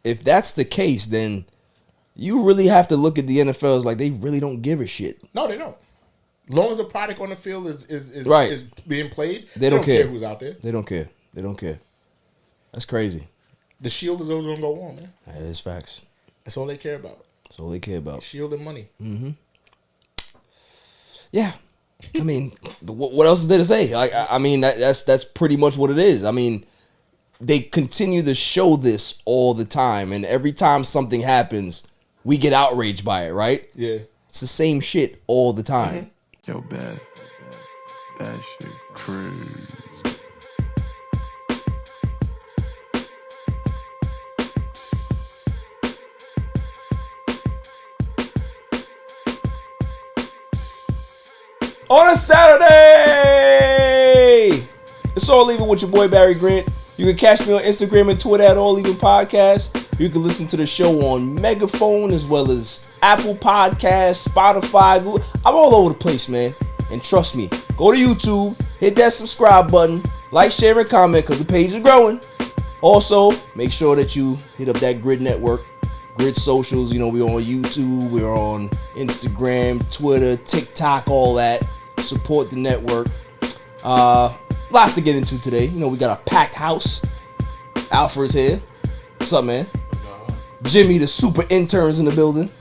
if that's the case, then you really have to look at the NFL as like they really don't give a shit. No, they don't. As long as the product on the field is right. is being played, they don't care who's out there. They don't care. They don't care. That's crazy. The shield is always gonna go on, man. That is facts. That's all they care about. That's all they care about. Shield and money. Mm-hmm. Yeah. I mean, what else is there to say? I mean, that's pretty much what it is. I mean, they continue to show this all the time, and every time something happens, we get outraged by it, right? Yeah. It's the same shit all the time. Yo, Beth, that shit crazy. On a Saturday, it's All Even with your boy Barry Grant. You can catch me on Instagram and Twitter at All Even Podcast. You can listen to the show on Megaphone as well as Apple Podcasts, Spotify, Google. I'm all over the place, man. And trust me, go to YouTube, hit that subscribe button, like, share, and comment because the page is growing. Also, make sure that you hit up that GRYD network, GRYD socials. You know, we're on YouTube, we're on Instagram, Twitter, TikTok, all that. Support the network. Lots to get into today. You know, we got a packed house. Alfred's here. What's up, man? What's going on? Jimmy, the super intern's in the building.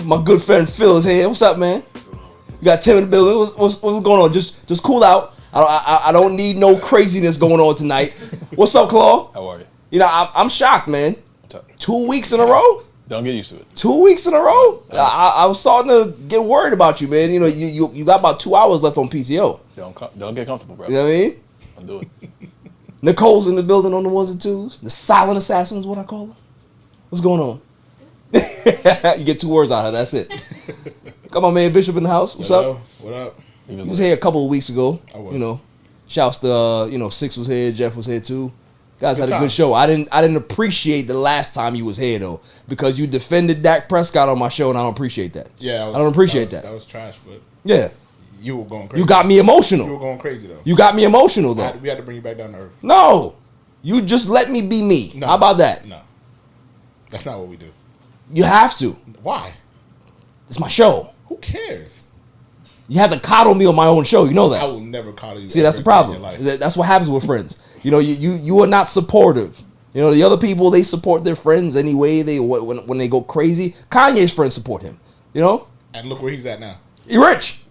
My good friend Phil is here. What's up, man? You got Tim in the building. What's going on? Just cool out. I don't need no craziness going on tonight. What's up, Claw? How are you? You know, I'm shocked, man. 2 weeks in a row? Don't get used to it. 2 weeks in a row? I was starting to get worried about you, man. You know, you got about 2 hours left on PTO. Don't get comfortable, bro. You know what I mean? Don't do it. Nicole's in the building on the ones and twos. The silent assassin is what I call them. What's going on? You get 2 words out of her. That's it. Come on, man. Bishop in the house. What's up? What up? He was here a couple of weeks ago. I was. You know, shouts to Six was here. Jeff was here too. Guys had a good times. show. I didn't appreciate the last time you was here though, because you defended Dak Prescott on my show, and I don't appreciate that. Yeah, I don't appreciate that. That was trash, but Yeah, you were going crazy. you got me emotional. You were going crazy though. You got me emotional though. We had to bring you back down to earth. No, you just let me be me. No. How about that? No, that's not what we do. You have to. Why? It's my show. Who cares? You have to coddle me on my own show. You know that. I will never coddle you. See, that's the problem. That's what happens with friends. You know, you are not supportive. You know, the other people, they support their friends anyway. They when they go crazy. Kanye's friends support him. You know? And look where he's at now. He rich.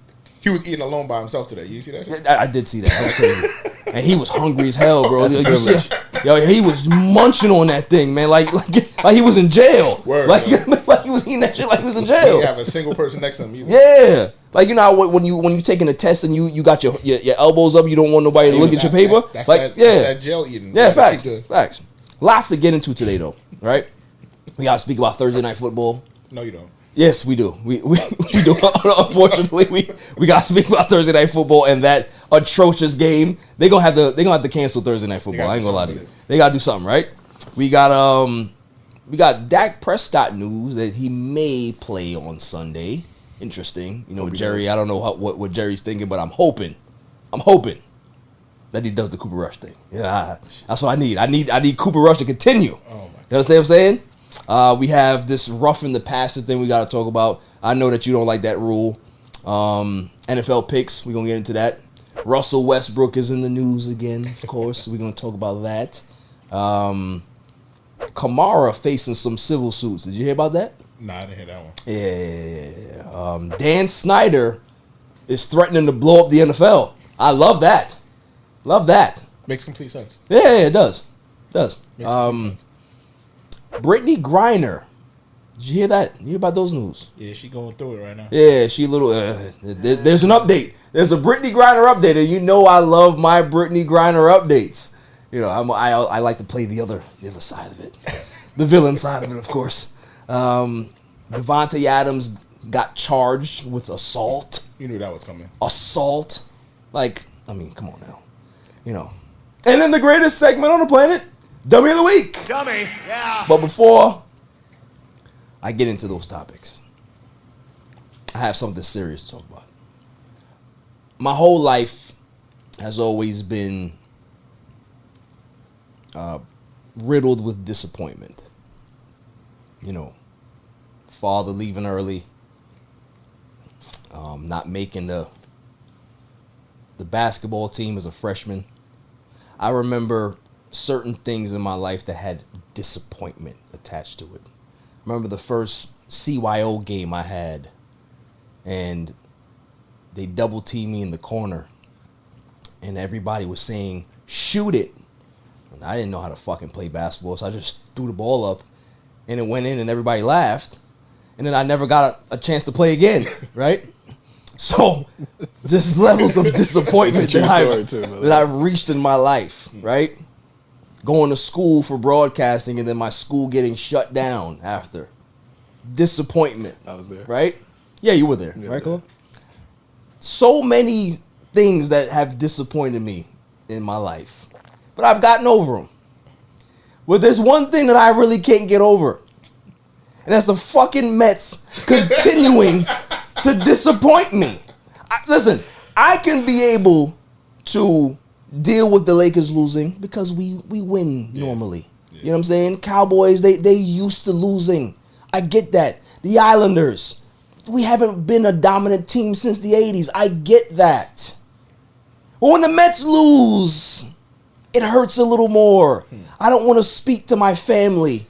He was eating alone by himself today. You see that shit? I did see that. That was crazy. And he was hungry as hell, bro. He was munching on that thing, man. Like he was in jail. Word, like he was eating that shit like he was in jail. He didn't have a single person next to him either. Yeah. Like, you know how when you taking a test and you got your elbows up, you don't want nobody to look at your paper. That's like, that jail eating. Yeah, facts. Lots to get into today, though, right? We got to speak about Thursday Night Football. No, you don't. Yes, we do. We do. Unfortunately, we got to speak about Thursday Night Football and that atrocious game. They're gonna have to cancel Thursday Night Football. I ain't gonna lie to you. They gotta do something, right? We got Dak Prescott news that he may play on Sunday. Interesting. You know, Jerry, I don't know what Jerry's thinking, but I'm hoping that he does the Cooper Rush thing. Yeah, that's what I need. I need Cooper Rush to continue. Oh my God. You understand what I'm saying? We have this roughing the passer thing we got to talk about. I know that you don't like that rule. NFL picks, we're going to get into that. Russell Westbrook is in the news again, of course. We're going to talk about that. Kamara facing some civil suits. Did you hear about that? Nah, I didn't hear that one. Yeah. Dan Snyder is threatening to blow up the NFL. I love that. Makes complete sense. Yeah, it does. Makes complete sense. Brittany Griner. Did you hear that? You hear about those news? Yeah, she going through it right now. Yeah, she little. There's an update. There's a Brittany Griner update, and you know I love my Brittany Griner updates. You know, I like to play the other side of it, the villain side of it, of course. Devonte Adams got charged with assault. You knew that was coming. Assault, like, I mean, come on now, you know. And then the greatest segment on the planet, Dummy of the Week. Dummy, yeah. But before I get into those topics, I have something serious to talk about. My whole life has always been riddled with disappointment. father leaving early, not making the basketball team as a freshman. I remember certain things in my life that had disappointment attached to it. I remember the first CYO game I had, and they double teamed me in the corner, and everybody was saying, shoot it. And I didn't know how to fucking play basketball, so I just threw the ball up, and it went in, and everybody laughed. And then I never got a chance to play again, right? So, just levels of disappointment that I've reached in my life, right? Going to school for broadcasting and then my school getting shut down after. Disappointment. I was there. Right? Yeah, you were there, right, Chloe? So many things that have disappointed me in my life. But I've gotten over them. But there's one thing that I really can't get over. And that's the fucking Mets continuing to disappoint me. Listen, I can be able to deal with the Lakers losing because we win normally. Yeah. You know what I'm saying? Cowboys, they used to losing. I get that. The Islanders, we haven't been a dominant team since the 80s. I get that. But when the Mets lose, it hurts a little more. I don't want to speak to my family.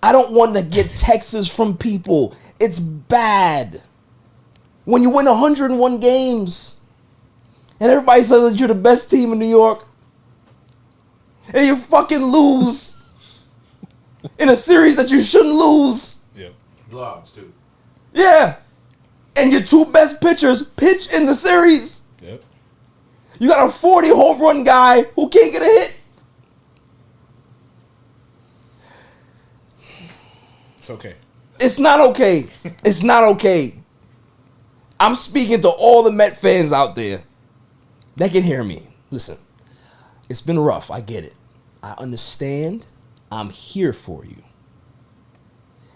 I don't want to get texts from people. It's bad. When you win 101 games and everybody says that you're the best team in New York and you fucking lose in a series that you shouldn't lose. Yep. Blogs, too. Yeah. And your two best pitchers pitch in the series. Yep. You got a 40 home run guy who can't get a hit. It's okay. It's not okay. It's not okay. I'm speaking to all the Met fans out there that can hear me. Listen, it's been rough. I get it. I understand. I'm here for you.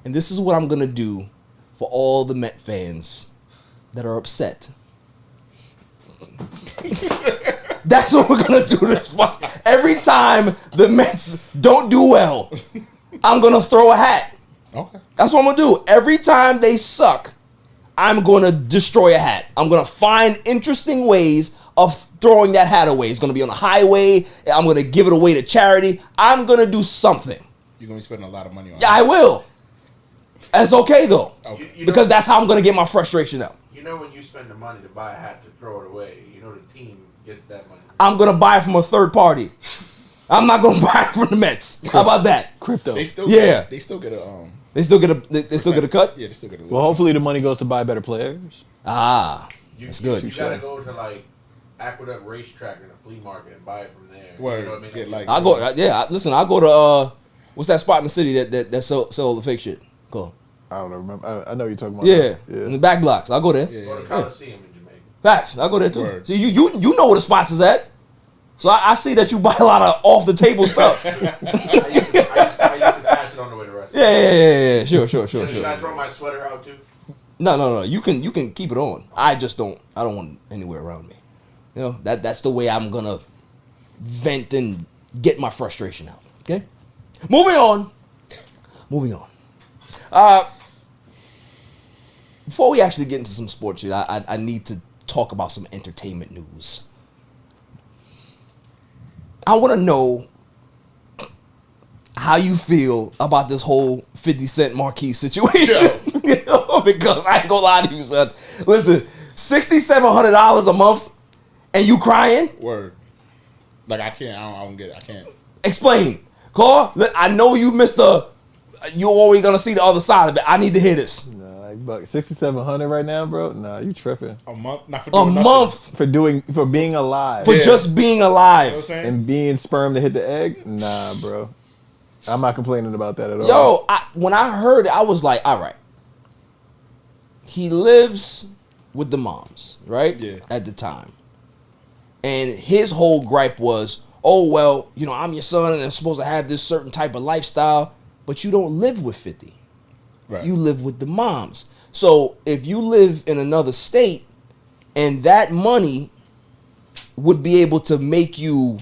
And this is what I'm going to do for all the Met fans that are upset. That's what we're going to do this fuck. Every time the Mets don't do well, I'm going to throw a hat. Okay. That's what I'm going to do. Every time they suck, I'm going to destroy a hat. I'm going to find interesting ways of throwing that hat away. It's going to be on the highway. I'm going to give it away to charity. I'm going to do something. You're going to be spending a lot of money on Yeah, I will. That's okay, though. Okay. Because that's how I'm going to get my frustration out. You know when you spend the money to buy a hat to throw it away, you know the team gets that money. I'm going to buy it from a third party. I'm not going to buy it from the Mets. How about that? Crypto. They still Yeah. They still get a They still get a cut? Yeah, they still get a Well, hopefully the money goes to buy better players. That's good. You gotta go to like Aqueduct Racetrack in a flea market and buy it from there. Word. You know what I mean? Get like I go. Yeah, listen. I go to what's that spot in the city that sell the fake shit? Cool. I don't remember. I know you're talking about. Yeah, that. in the back blocks. I'll go there. Yeah. Go to Coliseum in Jamaica. Facts. I'll go there too. Word. See, you know where the spots is at. So I see that you buy a lot of off the table stuff. I used to pass it on the way to wrestling. Yeah. Sure. Should I throw my sweater out too? No. You can keep it on. I just don't. I don't want it anywhere around me. You know that's the way I'm gonna vent and get my frustration out. Okay. Moving on. Before we actually get into some sports shit, I need to talk about some entertainment news. I want to know how you feel about this whole 50 Cent Marquis situation. You know, because I ain't gonna lie to you, son. Listen, $6,700 a month and you crying? Word. Like I don't get it. I can't. Explain. Claw, I know you you're always gonna see the other side of it. I need to hear this. Nah, like buck 6,700 right now, bro. Nah, you tripping A month? Not for A doing nothing. month for being alive for just being You know what I'm alive. saying? and being sperm to hit the egg. Nah, bro. I'm not complaining about that at all. Yo, when I heard it, I was like, all right. He lives with the moms, right? Yeah. At the time. And his whole gripe was, oh, well, you know, I'm your son and I'm supposed to have this certain type of lifestyle, but you don't live with 50. Right. You live with the moms. So if you live in another state and that money would be able to make you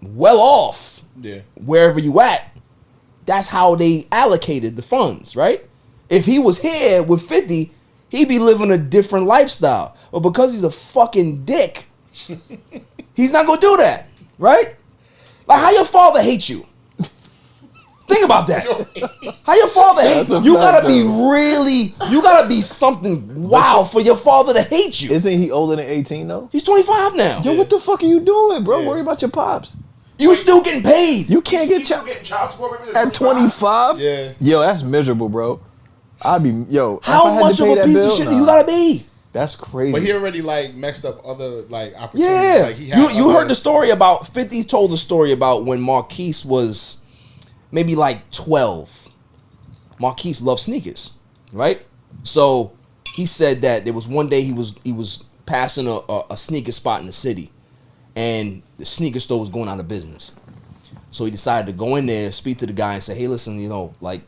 well off Yeah. wherever you at, that's how they allocated the funds, right? If he was here with 50, he'd be living a different lifestyle. But because he's a fucking dick, he's not gonna do that, right? Like how your father hates you. Think about that. How your father hates you. You gotta be really, you gotta be something wild for your father to hate you. Isn't he older than 18 though? He's 25 now. Yo, what the fuck are you doing, bro? Worry about your pops. You still getting paid. You can't He's get still getting child support at 25. Yeah. Yo, that's miserable, bro. I'd be if I How had much to of pay a that piece bill, of shit nah. you gotta be? That's crazy. But he already like messed up other like opportunities. Yeah. Like, he had You other- heard the story about 50 told the story about when Marquise was maybe like 12. Marquise loved sneakers, right? So he said that there was one day he was passing a sneaker spot in the city, and the sneaker store was going out of business. So he decided to go in there, speak to the guy, and say, "Hey, listen, like,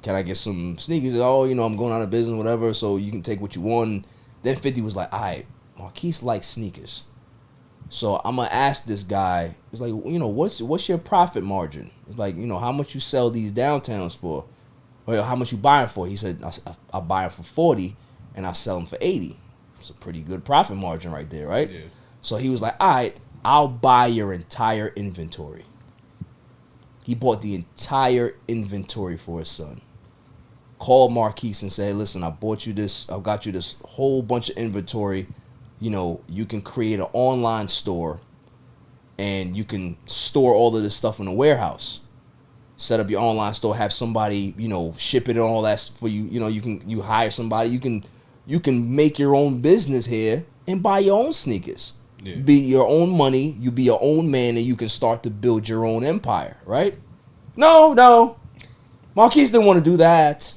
can I get some sneakers?" Oh, I'm going out of business, whatever. So you can take what you want. Then 50 was like, "All right, Marquise likes sneakers, so I'm gonna ask this guy." It's like, what's your profit margin? It's like, how much you sell these downtowns for? Well, how much you buy them for? He said, I buy them for 40 and I sell them for 80. It's a pretty good profit margin right there, right? Yeah. So he was like, all right, I'll buy your entire inventory. He bought the entire inventory for his son. Called Marquise and said, listen, I bought you this. I've got you this whole bunch of inventory. You can create an online store and you can store all of this stuff in a warehouse. Set up your online store, have somebody, ship it and all that for you. You hire somebody. You can make your own business here and buy your own sneakers. Yeah. Be your own money. You be your own man, and you can start to build your own empire, right? No. Marquise didn't want to do that.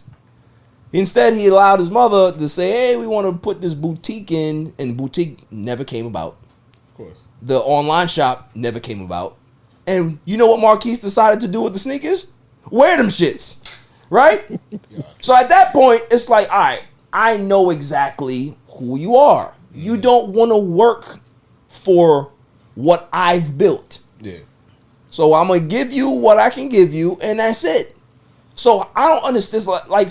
Instead, he allowed his mother to say, hey, we want to put this boutique in, and the boutique never came about. Of course. The online shop never came about. And you know what Marquise decided to do with the sneakers? Wear them shits, right? So at that point, it's like, all right, I know exactly who you are. You don't want to work for what I've built. Yeah. So I'm going to give you what I can give you, and that's it. So I don't understand. Like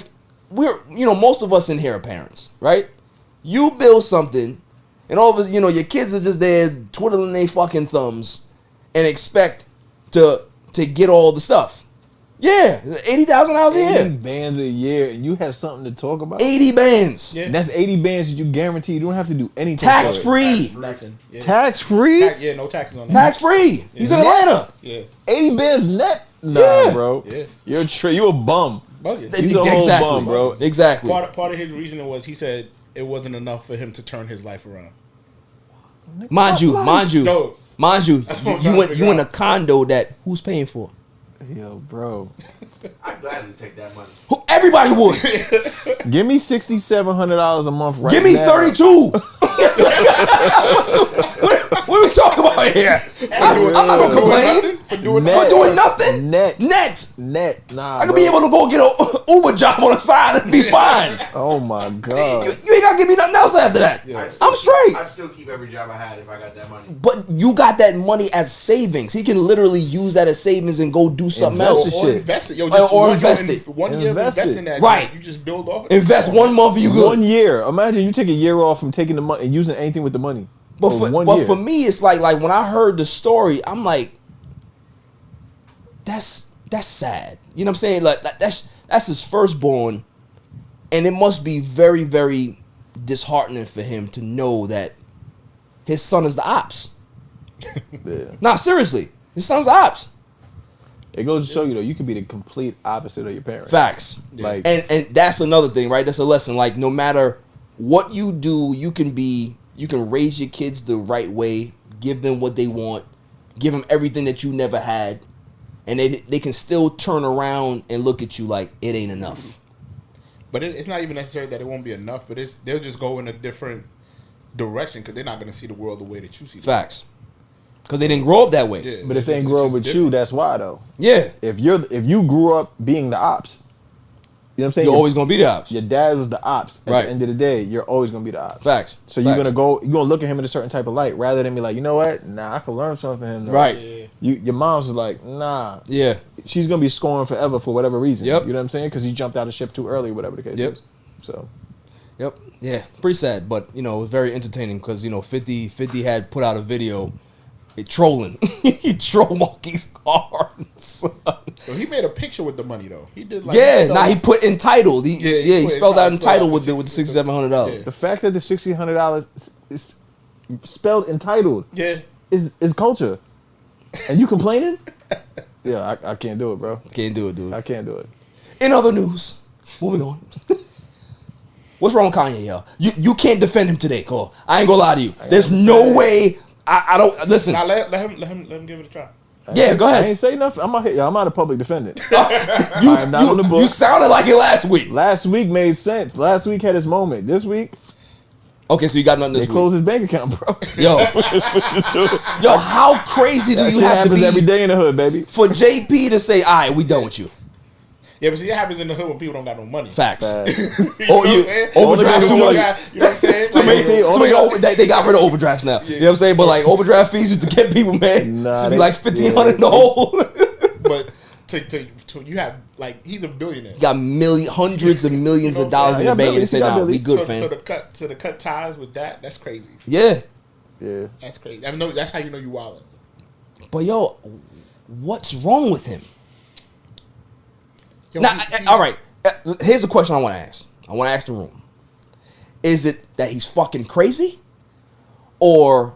we're, most of us in here are parents, right? You build something, and all of us, your kids are just there twiddling their fucking thumbs and expect to get all the stuff. Yeah, $80,000 a 80 year. bands a year, and you have something to talk about. 80 bands. Yeah. And that's 80 bands that you guarantee you don't have to do anything. Tax for it. free. Nothing. Yeah. Tax free. Yeah, no taxes on that. Tax free. He's in Atlanta. Yeah. 80 bands net. Nah, Yeah. bro. Yeah. You a bum. Bugging. He's a whole Exactly. bum, bro. Exactly. Part of his reasoning was he said it wasn't enough for him to turn his life around. Mind you, No. you in a condo that who's paying for? Yo, bro. I'd gladly take that money. Everybody would. Give me $6,700 a month right now. Give me 32. What are we talking about here? I'm not gonna complain For doing Net. for doing nothing. Net. Net. Nah, I could be able to go get an Uber job on the side and be fine. Oh my god. You ain't gotta give me nothing else after that. Yeah. I'm straight. I'd still keep every job I had if I got that money. But you got that money as savings. He can literally use that as savings and go do something Invest else. it. Or shit. invest it. Yo, just Or one, invest yo, it. one year of Invest it. investing that. Right. You just build off it. Invest 1 month, you good. 1 year. Imagine you take a year off from taking the money and using anything with the money. But For for, 1 but year. for me, it's like when I heard the story, I'm like, that's sad. You know what I'm saying? Like that's his firstborn, and it must be very, very disheartening for him to know that his son is the ops. Yeah. Nah, seriously, his son's the ops. It goes to show you though, you can be the complete opposite of your parents. Facts. Like And that's another thing, right? That's a lesson. Like no matter what you do, you can raise your kids the right way, give them what they want, give them everything that you never had, and they can still turn around and look at you like it ain't enough. But it's not even necessary that it won't be enough. But they'll just go in a different direction because they're not going to see the world the way that you see. Facts. Because they didn't grow up that way. Yeah, but if they it's ain't just- grow up it's just with you, different. that's why though. Yeah. If you grew up being the ops, You know what I'm saying? You're always gonna be the ops. Your dad was the ops. At Right. the end of the day, you're always gonna be the ops. Facts. So you're Facts. gonna look at him in a certain type of light rather than be like, you know what? Nah, I can learn something from him. Though. Right. Your mom's was like, nah. Yeah. She's gonna be scoring forever for whatever reason. Yep. You know what I'm saying? Because he jumped out of ship too early, whatever the case Yep. is. So. Yep. Yeah. Pretty sad, but it was very entertaining because 50 had put out a video. Trolling. He troll monkeys hard. Well, he made a picture with the money though. He did like He put entitled. He spelled out entitled with the $6,700. The fact that the $1,600 is spelled entitled is culture. And you complaining? Yeah, I can't do it, bro. Can't do it, dude. I can't do it. In other news, moving on. What's wrong with Kanye, y'all? You can't defend him today, Cole. I ain't gonna lie to you. There's no way. I don't listen. Now let him give it a try. Yeah, go ahead. I ain't say nothing. I'm not a public defendant. You I'm not on the book. You sounded like it last week. Last week made sense. Last week had its moment. This week, Okay, so you got nothing this they week. closed his bank account, bro. Yo, how crazy do That you shit have to happens be every day in the hood, baby. for JP to say, "All right, we done with you"? Yeah, but see, that happens in the hood when people don't got no money. Facts. Facts. You know what I'm saying? Overdraft too much. You know what I'm saying? Too many, Like, they got rid of overdrafts now. You know what I'm saying? But like overdraft fees used to get people, man. Nah, Should be they- like $1,500 in the hole. but to you have like he's a billionaire. Got hundreds of millions of dollars in the bank, and they say, "Nah, we good, so, fam." So to cut ties with that's crazy. Yeah, Yeah. That's crazy. I mean, that's how you know you wildin'. but yo, what's wrong with him? Yo, Now, all right. Here's the question I want to ask. I want to ask the room: is it that he's fucking crazy, or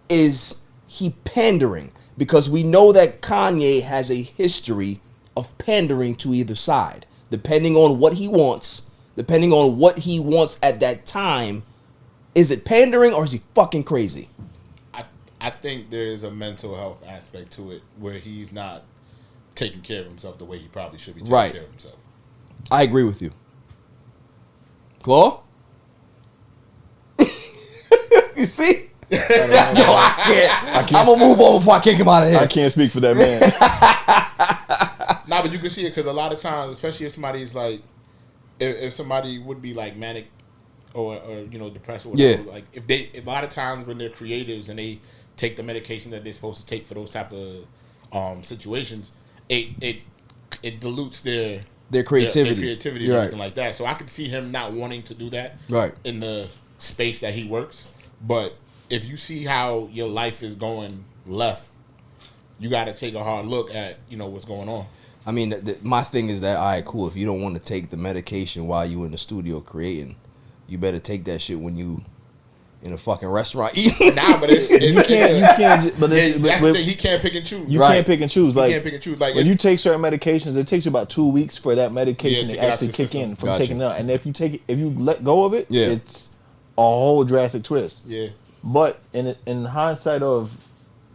is he pandering? Because we know that Kanye has a history of pandering to either side, depending on what he wants, depending on what he wants at that time. Is it pandering or is he fucking crazy? I think there is a mental health aspect to it where he's not taking care of himself the way he probably should be taking care of himself. I agree with you. Claw? You see? Yo, I can't. I'm gonna move on before I kick him out of here. I can't speak for that man. Nah, but you can see it because a lot of times, especially if somebody's like, if somebody would be like manic or depressed or whatever, like if a lot of times when they're creatives and they take the medication that they're supposed to take for those type of situations, it dilutes their creativity, their creativity and everything like that. So I could see him not wanting to do that in the space that he works. But if you see how your life is going left, you got to take a hard look at what's going on. I mean, my thing is that, all right, cool. If you don't want to take the medication while you in the studio creating, you better take that shit when you in a fucking restaurant eating. Nah, but that's the thing. He can't pick and choose. You can't pick and choose. He can't pick and choose. Like when you take certain medications, it takes you about 2 weeks for that medication to actually kick in from taking it out. And if you let go of it, it's a whole drastic twist. Yeah. But in hindsight of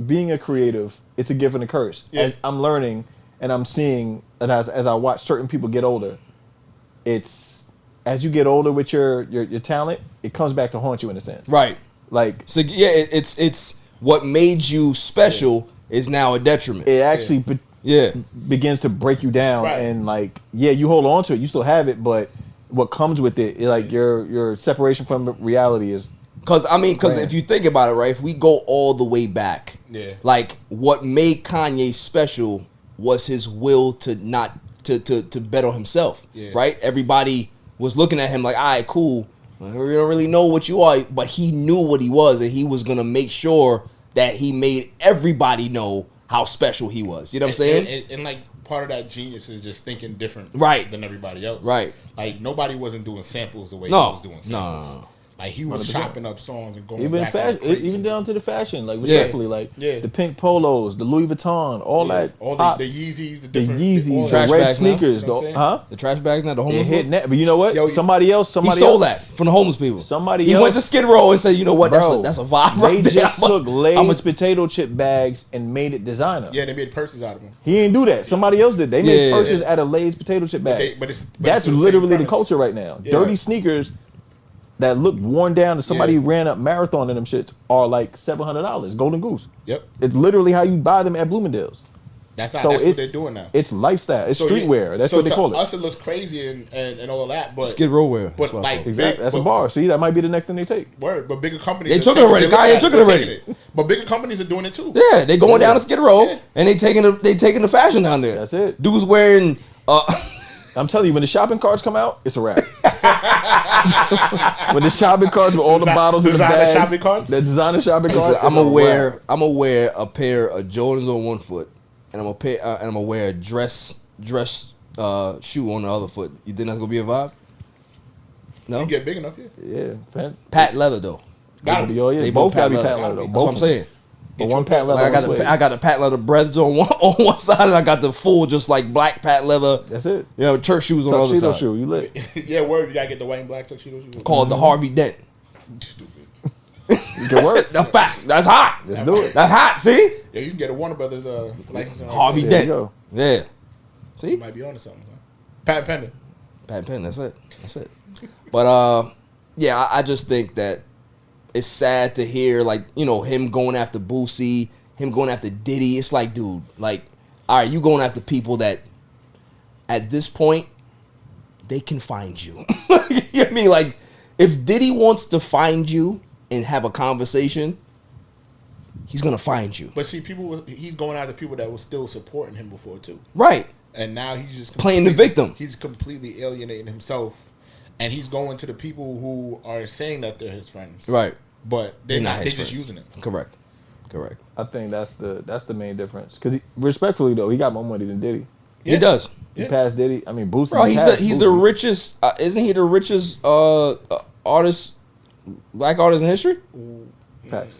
being a creative, it's a gift and a curse. Yeah. As I'm learning and I'm seeing, and as I watch certain people get older, it's as you get older with your talent, it comes back to haunt you in a sense. Right. Like so, yeah, it's what made you special is now a detriment. It actually begins to break you down, and like you hold on to it, you still have it, but what comes with it, like your separation from reality is. Because if you think about it, right, if we go all the way back, like what made Kanye special was his will to not to bet on himself, right? Everybody was looking at him like, all right, cool, we don't really know what you are, but he knew what he was, and he was gonna make sure that he made everybody know how special he was. You know what I'm saying? And like part of that genius is just thinking different, than everybody else, right? Like nobody wasn't doing samples the way he was doing samples. No. Like he was 100%. Chopping up songs and going even back even down to the fashion, like respectfully, like the pink polos, the Louis Vuitton, all that, all the Yeezys, the red sneakers, the trash bags now, the homeless. But you know what? Somebody else he stole that from the homeless people. He went to Skid Row and said, you know what? That's a vibe. They just took Lay's potato chip bags and made it designer. Yeah, they made purses out of them. He didn't do that. Somebody else did. They made purses out of Lay's potato chip bags. But that's literally the culture right now. Dirty sneakers that look worn down and somebody ran up marathon in them shits are like $700. Golden Goose. Yep. It's literally how you buy them at Bloomingdale's. That's So what it's- they're doing now. It's lifestyle. It's So, streetwear. That's so what they to call it. us, it looks crazy and all that, but Skid Row wear. But That's what I like, call it. Exactly. That's a but- bar. See, that might be the next thing they take. Word, but bigger companies. They are took it taking- already. they look Kanye at took it they're already. taking it. But bigger companies are doing it too. Yeah, they going down to Skid Row and they taking the fashion down there. That's it. Dudes wearing I'm telling you, when the shopping carts come out, it's a wrap. When the shopping carts with all the bottles and the Designer bags, shopping carts? the designer shopping carts. Listen, I'm it's a gonna wrap. wear a pair of Jordans on one foot, and I'm gonna wear a dress shoe on the other foot. You think that's gonna be a vibe? No, You get big enough, yeah. Yeah, patent leather though. Gotta be. Oh yeah, They both both gotta be patent patent leather. leather though. That's what I'm Both of them. saying. But one patent leather. Like, on I got the patent leather breaths on one side, and I got the full just like black patent leather. That's it. You know, church shoes on the other Tuxedo side. shoe. You lit. Yeah, word. You gotta get the white and black tuxedo shoes. Called the Harvey Dent. Stupid. You can work. The fact that's hot. Let's do it. That's hot. See, Yeah, you can get a Warner Brothers license. on Harvey everything. There you Dent. go. Yeah. See, You might be on to something. Huh? Patent pending. patent pen. That's it. That's it. But yeah, I just think that it's sad to hear, like, you know, him going after Boosie, him going after Diddy. It's like, dude, like, all right, you going after people that at this point they can find you. You know what I mean? Like, if Diddy wants to find you and have a conversation, he's gonna find you. But see, he's going after people that were still supporting him before too. Right. And now he's just Playing the victim. He's completely alienating himself, and he's going to the people who are saying that they're his friends. Right. But they're not. They're his just friends. using it. Correct. I think that's the main difference. Because respectfully though, he got more money than Diddy. He does. He Yeah. passed Diddy. I mean, Boosie. Bro, he's the Boosie. richest. Isn't he the richest artist, black artist in history? Facts.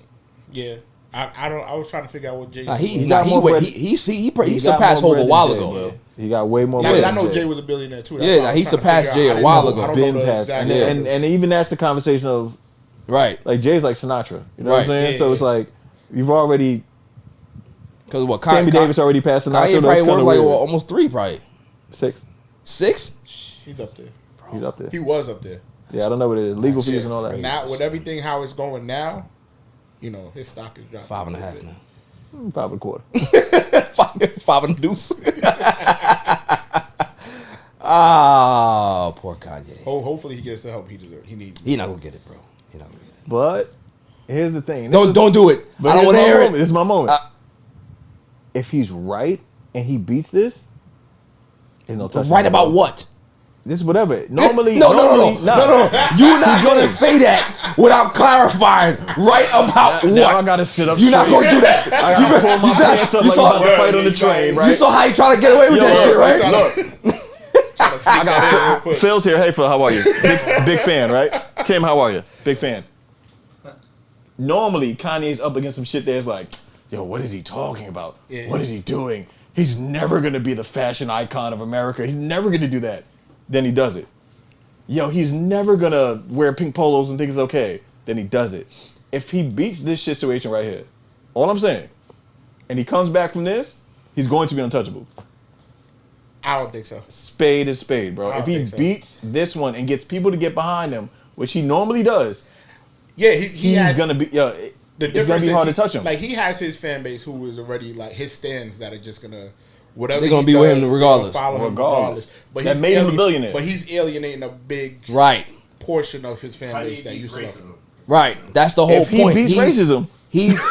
Yeah. I don't. I was trying to figure out what Jay. He got more bread- He got surpassed more Hov a bread while than Jay, ago. bro. He got way more. Yeah, bread I than know Jay. Jay was a billionaire too. Yeah, why I he was trying to surpassed figure Jay out. a I didn't while know- ago. I don't Been know the past, exact and, numbers. and even that's the conversation of Right. like Jay's like Sinatra. You know what I'm Right. saying? Yeah, So yeah. it's like you've already Because what? Sammy Davis already passed Sinatra. Kanye That's probably kinda worth like weird. almost 3, probably 6. 6. He's up there. He's up there. He was up there. Yeah, I don't know what it is. Legal fees Shit. and all that. Now with everything how it's going now, you know his stock is dropping. 5.5 now. 5.25. 5 and a deuce. Ah, poor Kanye. Hopefully he gets the help he deserves. He needs. He not gonna get it, bro. He not gonna get it. But here's the thing. Don't do it. But I don't here's want to my hear moment. it. This is my moment. Uh, If he's right and he beats this, there's no touching Right him, about bro. what? This is whatever. Normally, No. nah. You're not gonna say that without clarifying right about Now what. I gotta sit up You're not straight. gonna do that. I gotta pull my pants up you like saw- I'm about to fight on the train, right? You saw how he trying to get away with that shit, right? I got Phil. Phil's here. Hey, Phil, how are you? Big fan, right? Tim, how are you? Big fan. Normally, Kanye's up against some shit that's like, yo, what is he talking about? Yeah. What is he doing? He's never going to be the fashion icon of America. He's never going to do that. Then he does it. Yo, he's never going to wear pink polos and think it's okay. Then he does it. If he beats this situation right here, all I'm saying, and he comes back from this, he's going to be untouchable. I don't think so. Spade is spade, bro. I If don't he think so. beats this one and gets people to get behind him, which he normally does, Yeah, he he's has gonna be. Yo, the it's gonna difference be is hard he- to touch him. Like he has his fan base who is already like his stands that are just gonna whatever They're gonna he be with does, him they're gonna regardless. follow him Regardless. But That he's made him a billionaire. But he's alienating a big Right. portion of his fan Kanye base that beats used to love him. racism. Right. That's the whole if he point. beats racism, He's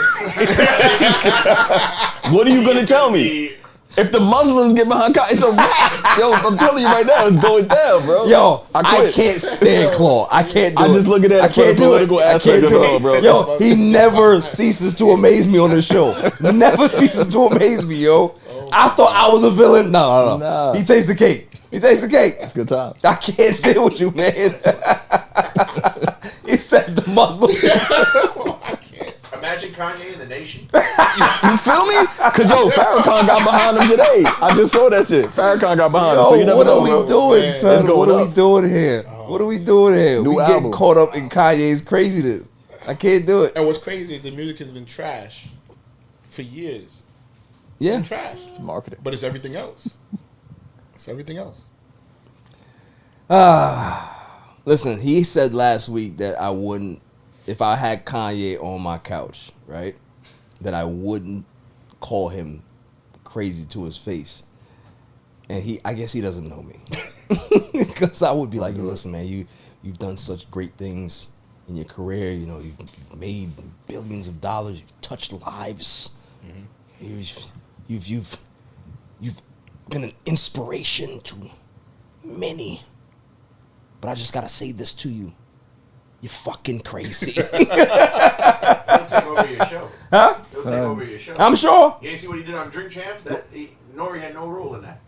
what are you gonna tell me? If the Muslims get behind Kanye, it's a wrap. Yo, I'm telling you right now, it's going down, bro. yo. I quit. can't stand Claw. I can't do I it. just look at that I for the can't do it. political I aspect can't of do it all, bro. Yo, he never ceases to amaze me on this show. Never ceases to amaze me, yo. I thought I was a villain. No. Nah. He tastes the cake. He tastes the cake. It's good time. I can't deal with you, man. He said the Muslims. Imagine Kanye in the Nation. You feel me? Cause yo, Farrakhan got behind him today. I just saw that shit. Farrakhan got behind him. So you Yo, never what know, are we bro. doing, Man, son? it's What going are we up. doing here? What are we doing here? New We getting album. caught up in Kanye's craziness. I can't do it. And what's crazy is the music has been trash for years. Yeah. Been trash. It's marketing. But it's everything else. It's everything else. Listen, he said last week that I wouldn't, if I had Kanye on my couch, right, that I wouldn't call him crazy to his face. And I guess he doesn't know me. Because I would be like, listen, man, you've done such great things in your career. You know, you've made billions of dollars. You've touched lives. You've been an inspiration to many. But I just got to say this to you. You're fucking crazy. He'll take over your show. Huh? He'll take over your show. I'm sure. You see what he did on Drink Champs? Nori had no role in that.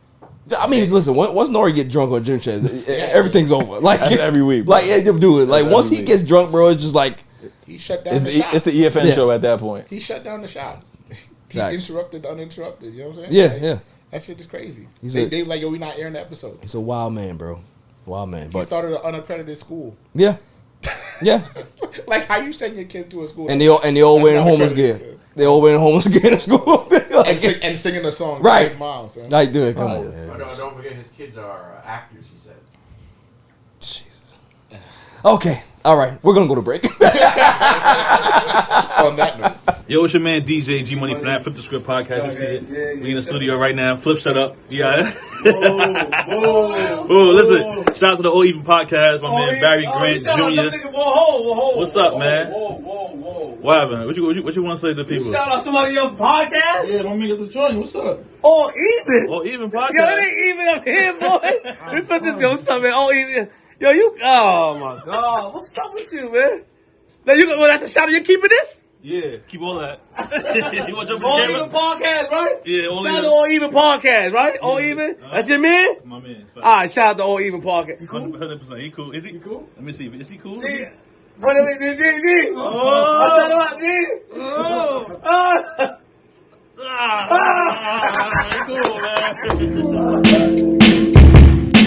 I mean, listen. Once Nori get drunk on Gym Chats, everything's over. Like That's every week. Like do it. Like once he gets drunk, bro, it's just like he shut down the shop. It's the EFN show at that point. He shut down the shop. He Facts. interrupted, uninterrupted. You know what I'm saying? Yeah, like, yeah. That shit is crazy. He's They like, yo, we not airing the episode. He's a wild man, bro. Wild man. He But started an unaccredited school. yeah, yeah. Like, how you send your kids to a school? And they all wearing not homeless gear. accredited. They all wearing homeless gear in school. Like, and singing a song Right. to his mom. Son. like, dude, come on, man. But don't forget his kids are actors, he said. Jesus. Okay, all right. We're gonna go to break. On that note. Yo, it's your man DJ G Money from that Flip the Script podcast. You see it? We in the studio right now. Flip, shut up. Yeah. Whoa, listen. Shout out to the All Even podcast. My man Barry Grant Jr. What's up, man? What happened? What you want to say to the people? Shout out somebody else's podcast. Yeah, my nigga the joint. What's up? All even. All Even podcast. Yo, it ain't even up here, boy. We put this yo, what's up, man? All even. Yo, you. Oh my God, what's up with you, man? Now you. Well, that's a shout out. You keeping this? Yeah, keep all that. You want to jump in All the even camera? podcast, right? Yeah, all Shout out even. to All Even podcast, right? All even. That's your man. My man. All right, shout out to All Even podcast. 100%. He cool. Is he cool? Let me see. Is he cool? G. Run it, G. I shout him out, G. He cool, man.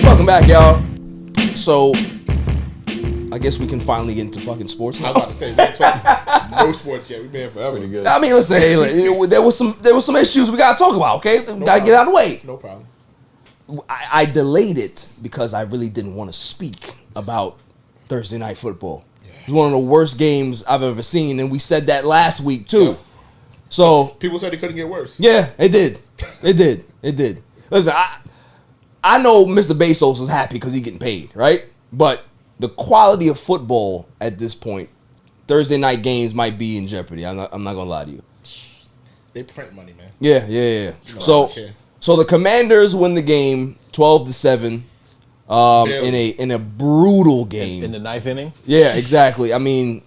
Welcome back, y'all. So, I guess we can finally get into fucking sports I now. was about to say, we ain't talking no sports yet. We've been here forever. Pretty good. I mean, listen, hey, there was some issues we gotta talk about. Okay, we gotta get out of the way. No problem. I delayed it because I really didn't want to speak about Thursday Night Football. It was one of the worst games I've ever seen, and we said that last week too. So People said it couldn't get worse. yeah, it did. It did. Listen, I know Mr. Bezos is happy because he's getting paid, right? But the quality of football at this point, Thursday night games might be in jeopardy. I'm not gonna lie to you. They print money, man. Yeah. You know, I don't So care. the Commanders win the game 12-7 Barely. in a brutal game. In the ninth inning? Yeah, exactly. I mean,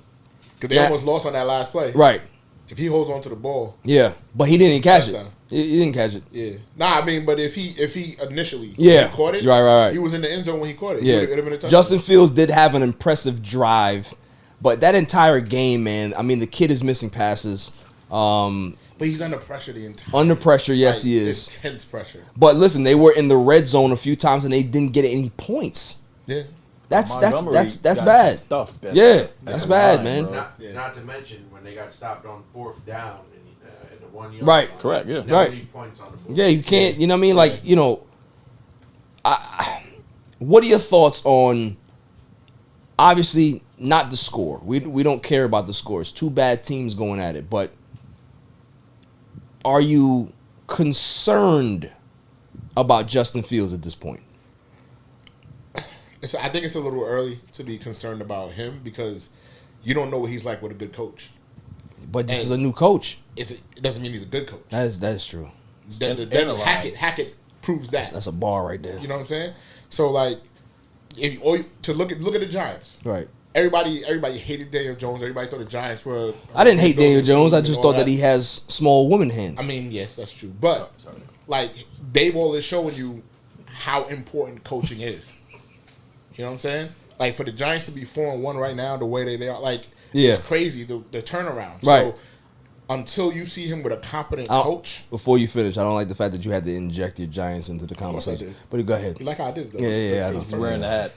Because they That- almost lost on that last play. right. If he holds on to the ball, Yeah, but he didn't catch it. touchdown. He didn't catch it. yeah. Nah, I mean, but if he initially Yeah. he caught it, Right. he was in the end zone when he caught it. Yeah, It would have been a touchdown. Justin Fields did have an impressive drive, but that entire game, man. I mean, the kid is missing passes. But he's under pressure the entire Under pressure, yes, like, he is. Intense pressure. But listen, they were in the red zone a few times and they didn't get any points. Yeah. That's Montgomery that's got bad. stuffed that- Yeah, that's bad, line, man. bro. Not to mention when they got stopped on 4th down at the 1 yard Right. line. Correct, yeah. Never Right. leave points on the board. Yeah, you can't. You know what I mean? Like, you know, what are your thoughts on? Obviously, not the score. We don't care about the score. It's two bad teams going at it. But are you concerned about Justin Fields at this point? I think it's a little early to be concerned about him because you don't know what he's like with a good coach. But this And- is a new coach. It doesn't mean he's a good coach. That is true. Then Hackett proves that. That's a bar right there. You know what I'm saying? So like, to look at the Giants. Right. Everybody hated Daniel Jones. Everybody thought the Giants were. I didn't hate Daniel Jones. I and just all thought that he has small woman hands. I mean, yes, that's true. But like, Dayball is showing you how important coaching is. You know what I'm saying? Like for the Giants to be 4-1 right now, the way they are, like, Yeah. it's crazy the turnaround. Right. So until you see him with a competent coach, Before you finish, I don't like the fact that you had to inject your Giants into the course I conversation. did. But go ahead. you like how I did it, though. Yeah, I know. He's wearing the hat.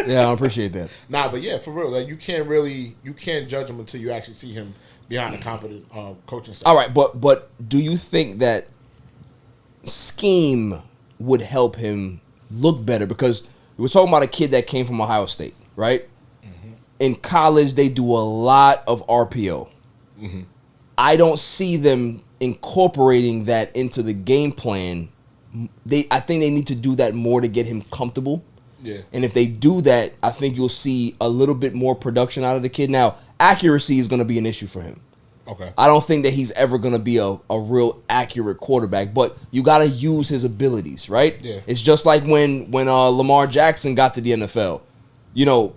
Yeah, I appreciate that. Nah, but yeah, for real, like you can't judge him until you actually see him behind a competent coaching staff. All right, but do you think that scheme would help him look better? Because we're talking about a kid that came from Ohio State, right? Mm-hmm. In college, they do a lot of RPO. Mm-hmm. I don't see them incorporating that into the game plan, I think they need to do that more to get him comfortable. Yeah. And if they do that, I think you'll see a little bit more production out of the kid. Now, accuracy is going to be an issue for him. Okay. I don't think that he's ever going to be a real accurate quarterback, but you got to use his abilities, right? Yeah. It's just like when Lamar Jackson got to the NFL. You know,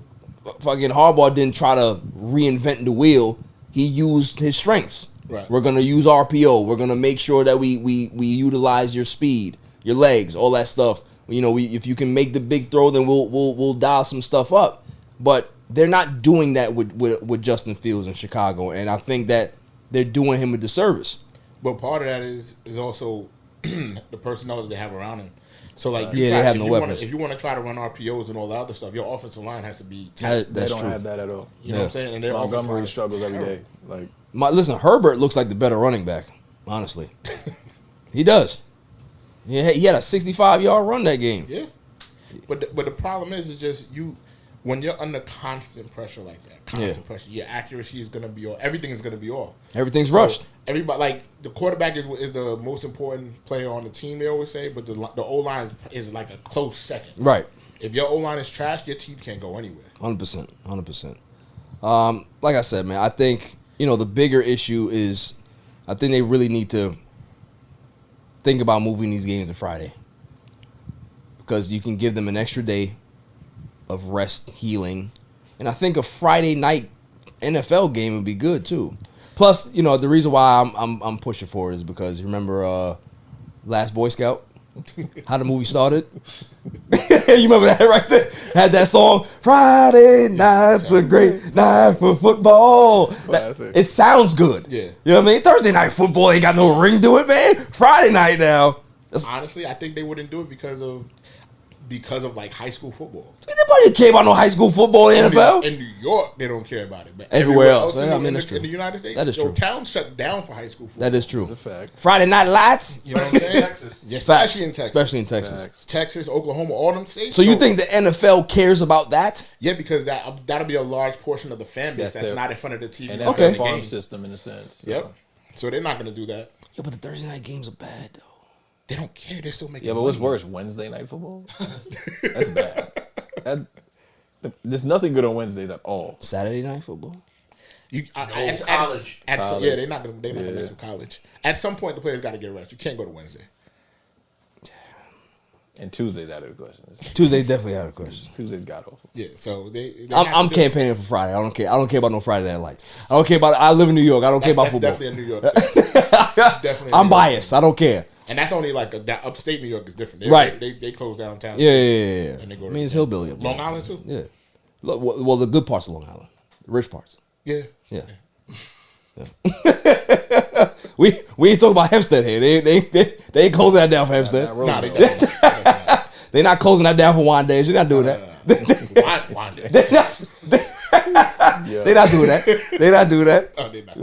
fucking Harbaugh didn't try to reinvent the wheel. He used his strengths. Right. We're going to use RPO. We're going to make sure that we utilize your speed, your legs, all that stuff. You know, if you can make the big throw, then we'll dial some stuff up. But they're not doing that with Justin Fields in Chicago, and I think that they're doing him a disservice. But part of that is also the personnel that they have around him. So like, they have no weapons. If you want to try to run RPOs and all that other stuff, your offensive line has to be. That's they don't true. have that at all. You know what I'm saying? And their offensive line Montgomery is struggles every terrible. day. Like, Listen, Herbert looks like the better running back. Honestly, he does. He had a 65-yard run that game. Yeah. But the problem is just when you're under constant pressure like that, pressure, your accuracy is gonna be off. Everything is gonna be off. Everything's rushed. Everybody, like, the quarterback is the most important player on the team, they always say, but the O-line is like a close second. Right. If your O-line is trash, your team can't go anywhere. 100%. Like I said, man, I think, the bigger issue is I think they really need to think about moving these games to Friday, because you can give them an extra day of rest, healing, and I think a Friday night NFL game would be good too. Plus, the reason why I'm pushing for it is because you remember Last Boy Scout, how the movie started. You remember that right there? Had that song, Friday night's a great night for football. It sounds good. Yeah. You know what I mean? Thursday night football ain't got no ring to it, man. Friday night now. Honestly, I think they wouldn't do it because of like high school football. Nobody care about no high school football in the NFL. In New York, they don't care about it. But Everywhere else. in That's true. In the United States, That is true. Towns shut down for high school football. That is true. that's a fact. Friday night lights. You know what I'm saying? Texas. Yeah, Facts. especially in Texas. Facts. Texas, Oklahoma, all them states. So you think the NFL cares about that? Yeah, because that'll be a large portion of the fan base that's their- not in front of the TV. And watching that's their the farm games. system in a sense. Yep. So they're not going to do that. Yeah, but the Thursday night games are bad though. They don't care. They're still making Yeah, but what's money. worse, Wednesday night football? That's bad. There's nothing good on Wednesdays at all. Saturday night football. College. College. Yeah, they're not gonna mess with college. At some point, the players got to get rest. You can't go to Wednesday. And Tuesday's out of the question. Tuesday definitely out of question. Tuesday's got awful. Yeah, so they I'm campaigning for Friday. I don't care. I don't care about no Friday night lights. I don't care about. I live in New York. I don't care about football. Definitely a New York thing. Definitely. I'm biased. I don't care. And that's only like upstate New York is different. Right. They close downtown. Yeah. And they go I mean, it's hillbilly up there. Long Island too. Yeah. Look, well, the good parts of Long Island, the rich parts. Yeah. Yeah. We ain't talking about Hempstead here. They ain't closing that down for Hempstead. Nah, they definitely not. They're not closing that down for Wandage. They're not doing that. Why? They're not doing that. They're not doing that. Oh, they not.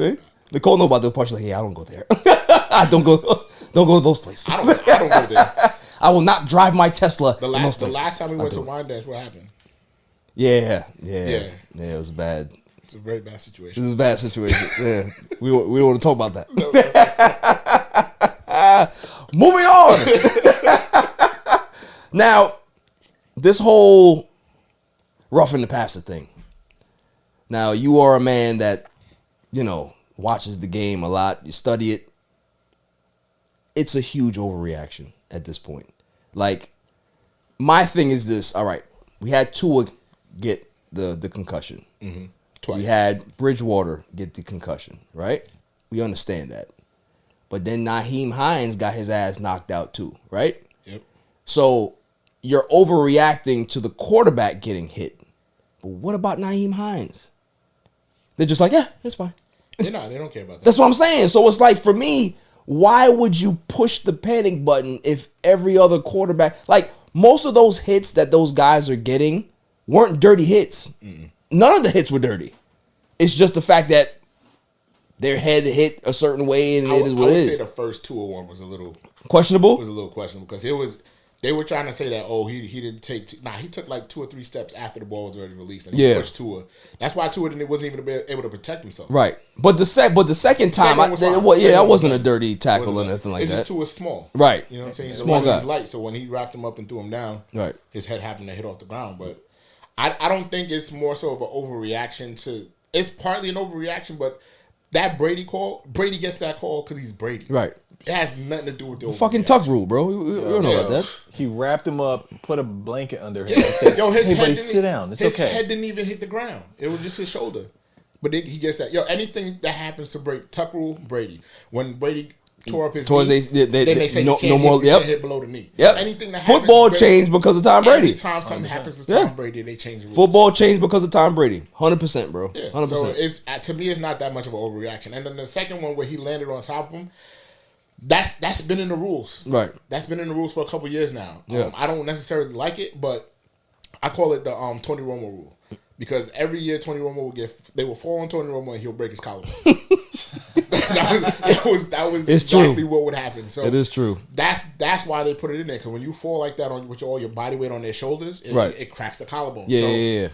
Nicole know about those parts. Like, yeah, I don't go there. I don't go to those places. I don't go there. I will not drive my Tesla. The in those last places. time we I went to do it. Wine Dance, what happened? Yeah. It was bad. It's a very bad This situation. is a bad situation. Yeah, we don't want to talk about that. Moving on. Now, this whole roughing the passer thing. Now, you are a man that, watches the game a lot. You study it. It's a huge overreaction at this point. Like, my thing is this. All right, we had Tua get the concussion. Mm-hmm. Twice. We had Bridgewater get the concussion, right? We understand that. But then Nyheim Hines got his ass knocked out too, right? Yep. So you're overreacting to the quarterback getting hit. But what about Nyheim Hines? They're just like, yeah, it's fine. They don't care about that. That's what I'm saying. So it's like, for me, why would you push the panic button if every other quarterback, like most of those hits that those guys are getting weren't dirty hits. Mm-mm. None of the hits were dirty. It's just the fact that their head hit a certain way and it is what it is. I would say the first 201 was a little questionable. Because it was They were trying to say that he didn't take he took like 2 or 3 steps after the ball was already released and he pushed Tua. That's why Tua wasn't even able to protect himself. Right, but the second time, that wasn't a dirty tackle or anything like that. It's just Tua small. Right, you know what I'm saying. Small guy. He's light, so when he wrapped him up and threw him down, right, his head happened to hit off the ground. But I don't think it's more so of an overreaction to. It's partly an overreaction, but that Brady gets that call because he's Brady. Right. It has nothing to do with the fucking tuck rule, bro. We don't know about that. He wrapped him up, put a blanket under him. Yo, his head didn't sit down. It's his okay. head didn't even hit the ground. It was just his shoulder. But he gets that. Yo, anything that happens to Brady, tuck rule, Brady. When Brady tore up his knee, then they say you can't hit below the knee. Yep. Anything that football happens, changed because of Tom Brady. Anytime something happens to Tom Brady, they change the rules. Football changed because of Tom Brady. 100%, bro. 100%. So it's to me, it's not that much of an overreaction. And then the second one where he landed on top of him. That's been in the rules. Right. That's been in the rules for a couple years now. Yeah. I don't necessarily like it, but I call it the Tony Romo rule. Because every year Tony Romo they will fall on Tony Romo and he'll break his collarbone. that was exactly what would happen. So it is true. That's why they put it in there. Because when you fall like that with all your body weight on their shoulders, it cracks the collarbone. Yeah.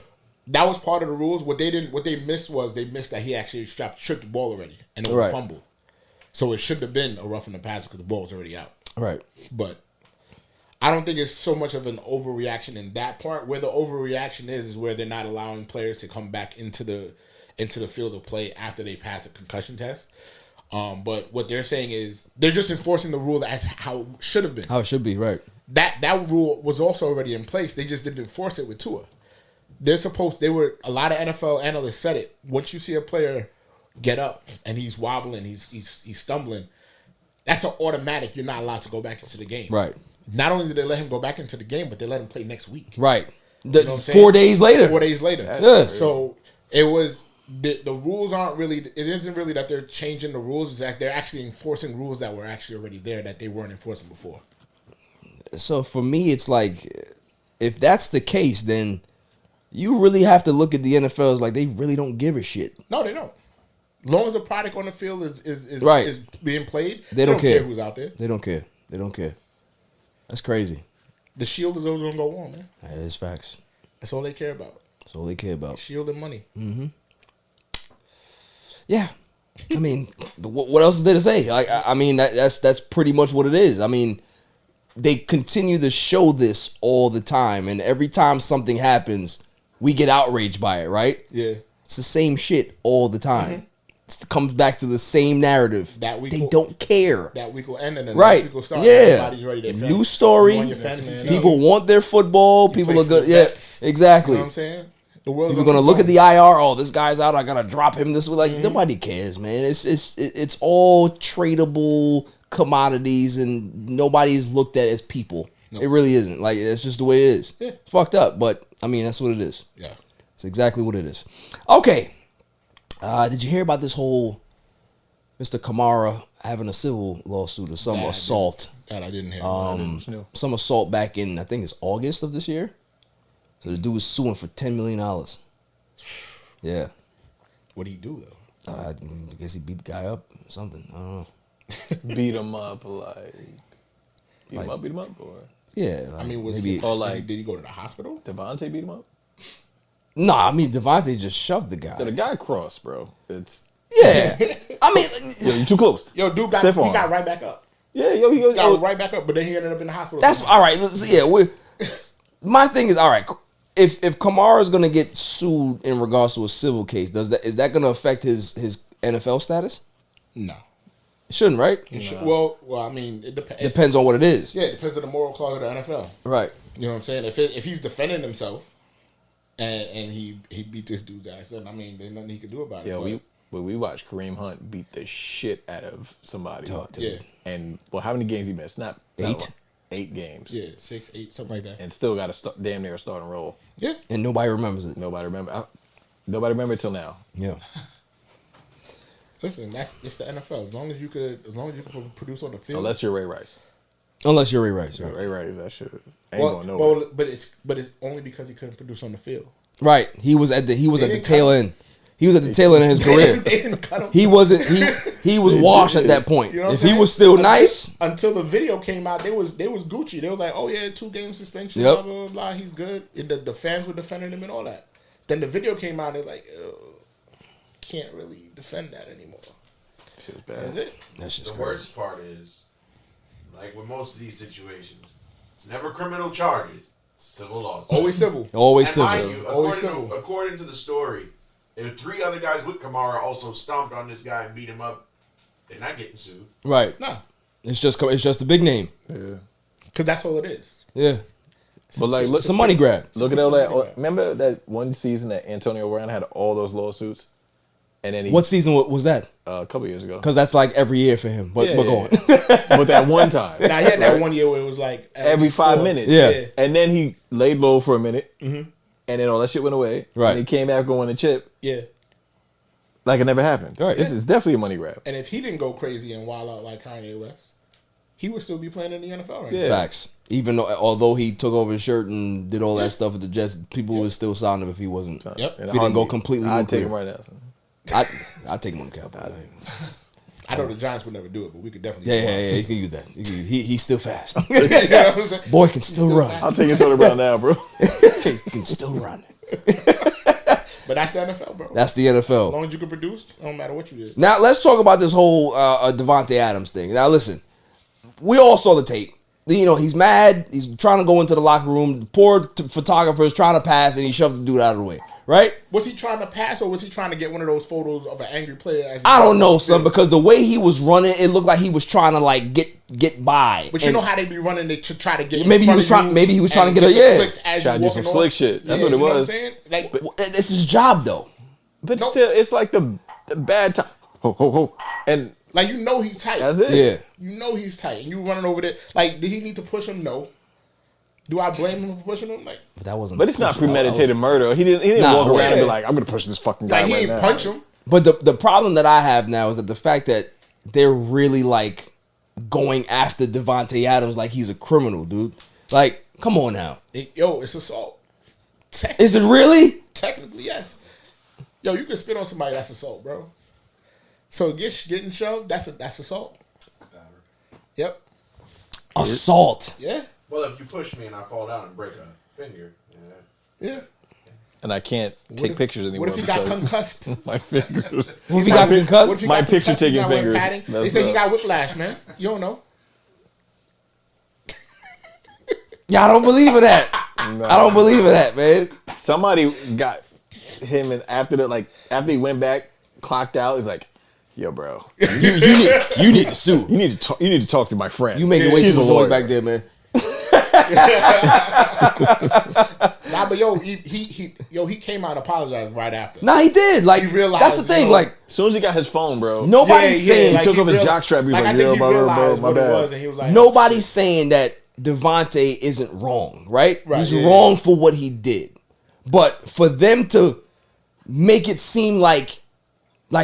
That was part of the rules. What they missed was that he actually stripped the ball already and it was a fumble. So it should have been a roughing the passer because the ball was already out. Right. But I don't think it's so much of an overreaction in that part. Where the overreaction is where they're not allowing players to come back into the field of play after they pass a concussion test. But what they're saying is they're just enforcing the rule as how it should have been. How it should be, right. That rule was also already in place. They just didn't enforce it with Tua. A lot of NFL analysts said it. Once you see a player get up and he's wobbling, he's stumbling, that's an automatic. You're not allowed to go back into the game. Right. Not only did they let him go back into the game, but they let him play next week. Right. You know what I'm saying? 4 days later. 4 days later. Yeah. So it was the rules aren't really. It isn't really that they're changing the rules. It's that they're actually enforcing rules that were actually already there that they weren't enforcing before. So for me, it's like if that's the case, then you really have to look at the NFL as like they really don't give a shit. No, they don't. As long as the product on the field is right. is being played, they don't care who's out there. They don't care. They don't care. That's crazy. The shield is always gonna go on, man. That is facts. That's all they care about. That's all they care about. Shield and money. Mm-hmm. Yeah. I mean, what else is there to say? I mean, that's pretty much what it is. I mean, they continue to show this all the time, and every time something happens, we get outraged by it, right? Yeah. It's the same shit all the time. Mm-hmm. It comes back to the same narrative. That week they don't care. That week will end and then right. next week will start. Yeah. Everybody's ready. New story. People want their football. People are good. Yeah, exactly. You know what I'm saying? The world people are gonna look at the IR. Oh, this guy's out. I gotta drop him this way. Like nobody cares, man. It's all tradable commodities, and nobody's looked at as people. Nope. It really isn't. Like it's just the way it is. Yeah. It's fucked up, but I mean that's what it is. Yeah, it's exactly what it is. Okay. Did you hear about this whole Mr. Kamara having a civil lawsuit or some assault? That I didn't hear. Some assault back in, I think it's August of this year. So the dude was suing for $10 million. Yeah. What did he do though? I guess he beat the guy up or something. I don't know. Beat him up beat him up or? Yeah. I mean, did he go to the hospital? Devonte beat him up? No, I mean Devonte just shoved the guy. The guy crossed, bro. It's I mean, you're too close. Yo, dude got right back up. Yeah, he got right back up, but then he ended up in the hospital. That's all right. My thing is all right. If Kamara is gonna get sued in regards to a civil case, is that gonna affect his NFL status? No, it shouldn't, right? Well, I mean, it depends on what it is. Yeah, it depends on the moral clause of the NFL. Right. You know what I'm saying? If he's defending himself. And he beat this dude's ass. I mean, there's nothing he could do about it. Yeah, we watched Kareem Hunt beat the shit out of somebody. Yeah. And how many games he missed? Not 8. 8 games. Yeah, 6, 8, something like that. And still got a damn near starting role. Yeah. And nobody remembers it. Nobody remember it till now. Yeah. Listen, it's the NFL. As long as you could produce on the field. Unless you're Ray Rice. Unless you're Ray Rice, right? Ray Rice, that shit ain't going nowhere. Well, but it's only because he couldn't produce on the field. Right. He was at the tail end. He was at the tail end of his career. They didn't cut him. He wasn't. He was washed at that point. You know what If I'm he saying? was still nice, until the video came out, they was Gucci. They was like, oh yeah, 2-game suspension, Yep. blah blah blah. He's good. And the fans were defending him and all that. Then the video came out, and they're like, can't really defend that anymore. That's it. that's just The crazy. worst part is, like with most of these situations, it's never criminal charges, it's civil lawsuits. Always civil. Always And mind civil. you, Always according civil. according to the story, if 3 other guys with Kamara also stomped on this guy and beat him up, they're not getting sued. Right. Nah, It's just the big name. Yeah. because that's all it is. Yeah. But like, look, It's a money grab. look at all that. Remember that one season that Antonio Brown had all those lawsuits, and then he What season was that? a couple years ago. Because that's like every year for him. But Yeah, go yeah, on. But that one time, Now he had that 1 year where it was like at every least 5 4. minutes. Yeah. And then he laid low for a minute, and then all that shit went away. Right. And he came back going to chip Yeah. like it never happened. Right. This is definitely a money grab. And if he didn't go crazy and wild out like Kanye West, he would still be playing in the NFL right now. Yeah. Facts. Even though, although he took over his shirt and did all that stuff with the Jets, people would still sign him if he wasn't. Yep. And If he didn't go heartbeat. completely I'd nuclear. take him right now. Son. I'd take him on the Cowboys. I know the Giants would never do it, but we could definitely. Yeah. You can use that. He's still fast. You know what I'm saying? Boy can still run. I'll take Antonio Brown now, bro. He can still run. But that's the NFL, bro. That's the As NFL. long as you can produce, it don't matter what you did. Now let's talk about this whole Devonte Adams thing. Now listen, we all saw the tape. You know, he's mad. He's trying to go into the locker room. The poor photographer is trying to pass, and he shoved the dude out of the way. Right? Was he trying to pass, or was he trying to get one of those photos of an angry player? As he I don't know, walked son, in? because the way he was running, it looked like he was trying to like get by. But you And know how they be running to try to get. Maybe in he was front trying- of you maybe he was trying and to get a- the yeah. clicks as Trying to you do some walking slick off. shit. That's Yeah, what it you know was. I'm saying? Like, It's his job, though. But Nope. still, it's like the bad time. Ho, ho, ho. And like you know he's tight. that's it. Yeah. You know he's tight, and you running over there. Like, did he need to push him? No. Do I blame him for pushing him? Like, But that wasn't. But it's not pushing. premeditated murder. He didn't Nah, walk around and yeah. be like, I'm going to push this fucking guy he right ain't now. punch him. But the problem that I have now is that the fact that they're really like going after Devonte Adams like he's a criminal, dude. Like, come on now. Yo, it's assault. Is it really? Technically, yes. Yo, you can spit on somebody, that's assault, bro. So getting shoved, that's assault. Yep. Assault. Yeah. Well, if you push me and I fall down and break a finger, Yeah. And I can't take if- pictures anymore. What if he got because concussed? my fingers. What if he got What concussed? if he My got picture concussed, he's taking not wearing fingers. padding? They That's say he up. got whiplash, man. You don't know. Yeah, I don't believe in that. I don't believe in that, man. Somebody got him, and after he went back, clocked out, he's like, yo, bro, You need to sue. you need to talk to my friend. You make it way She's too a much noise lawyer. back there, man. Nah, but yo, he came out and apologized right after. Nah, he did. Like, He realized, that's the thing. you know, like, As soon as he got his phone, bro. nobody's saying like, took he off his real- jockstrap, he was like, I think yo, he bro, realized my what it bad. was, and he was like, nobody's saying that Devonte isn't wrong, right? Right, He's yeah, wrong for what he did. But for them to make it seem like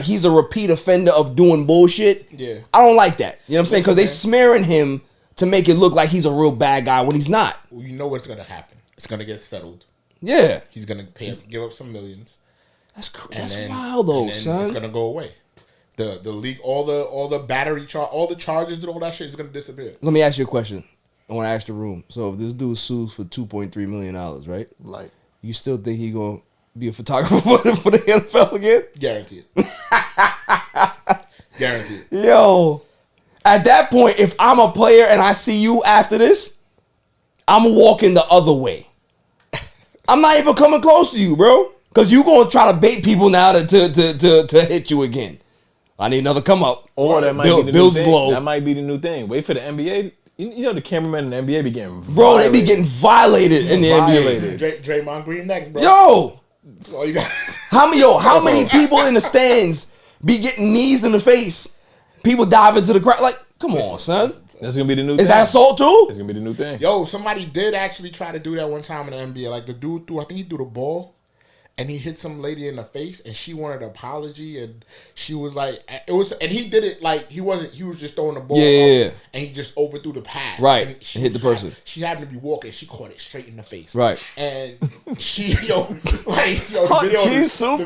he's a repeat offender of doing bullshit, Yeah. I don't like that. You know what I'm saying? Because they Listen, smearing him to make it look like he's a real bad guy when he's not. well, you know what's gonna happen. It's gonna get settled. Yeah. He's gonna give up some millions. That's And that's then, wild though, and then son. It's gonna go away. The league, all the battery charge, all the charges and all that shit is gonna disappear. Let me ask you a question. I want to ask the room. So if this dude sues for $2.3 million, right? Like, You still think he gonna be a photographer for the NFL again? Guarantee it. Guarantee it. Yo, at that point, if I'm a player and I see you after this, I'm walking the other way. I'm not even coming close to you, bro. Because you going to try to bait people now to hit you again. I need another come up. or that might Bill- be the Bill's new thing. low. That might be the new thing. Wait for the NBA. You know the cameramen in the NBA be getting Bro, they be violated. getting violated in the NBA. Violated. Draymond Green next, bro. Yo, All you got. how many people in the stands be getting knees in the face? People dive into the crowd. Like, come on, son. That's gonna be the new thing. Is that assault too? It's gonna be the new thing. Yo, somebody did actually try to do that one time in the NBA. Like the dude threw, I think he threw the ball, and he hit some lady in the face, and she wanted an apology, and she was like, and he did it like he was just throwing the ball, and he just overthrew the pass, right, and hit the person. She happened to be walking, she caught it straight in the face, right, and the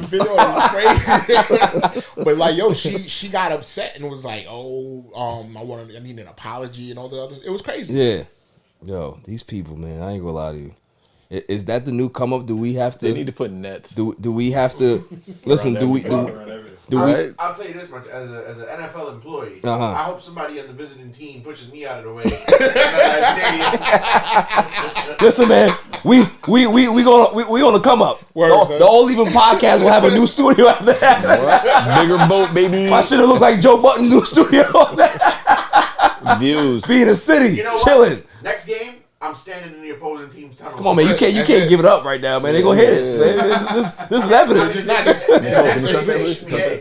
video is crazy, but like she got upset and was like, I need an apology and all the others. It was crazy. Yeah, yo, these people, man, I ain't gonna lie to you. Is that the new come up? Do we have to? They need to put nets. Do we have to? Listen, do we? I'll tell you this much: as an NFL employee, I hope somebody on the visiting team pushes me out of the way. Listen, man, we gonna come up. The All Even podcast will have a new studio after that. Bigger boat, baby. My shit look like Joe Button's new studio. Views. Be in the city, chilling. Next game, I'm standing in the opposing team's tunnel. Come on, man, you can't give it up right now, man. They gonna hear this, man. This is evidence. Just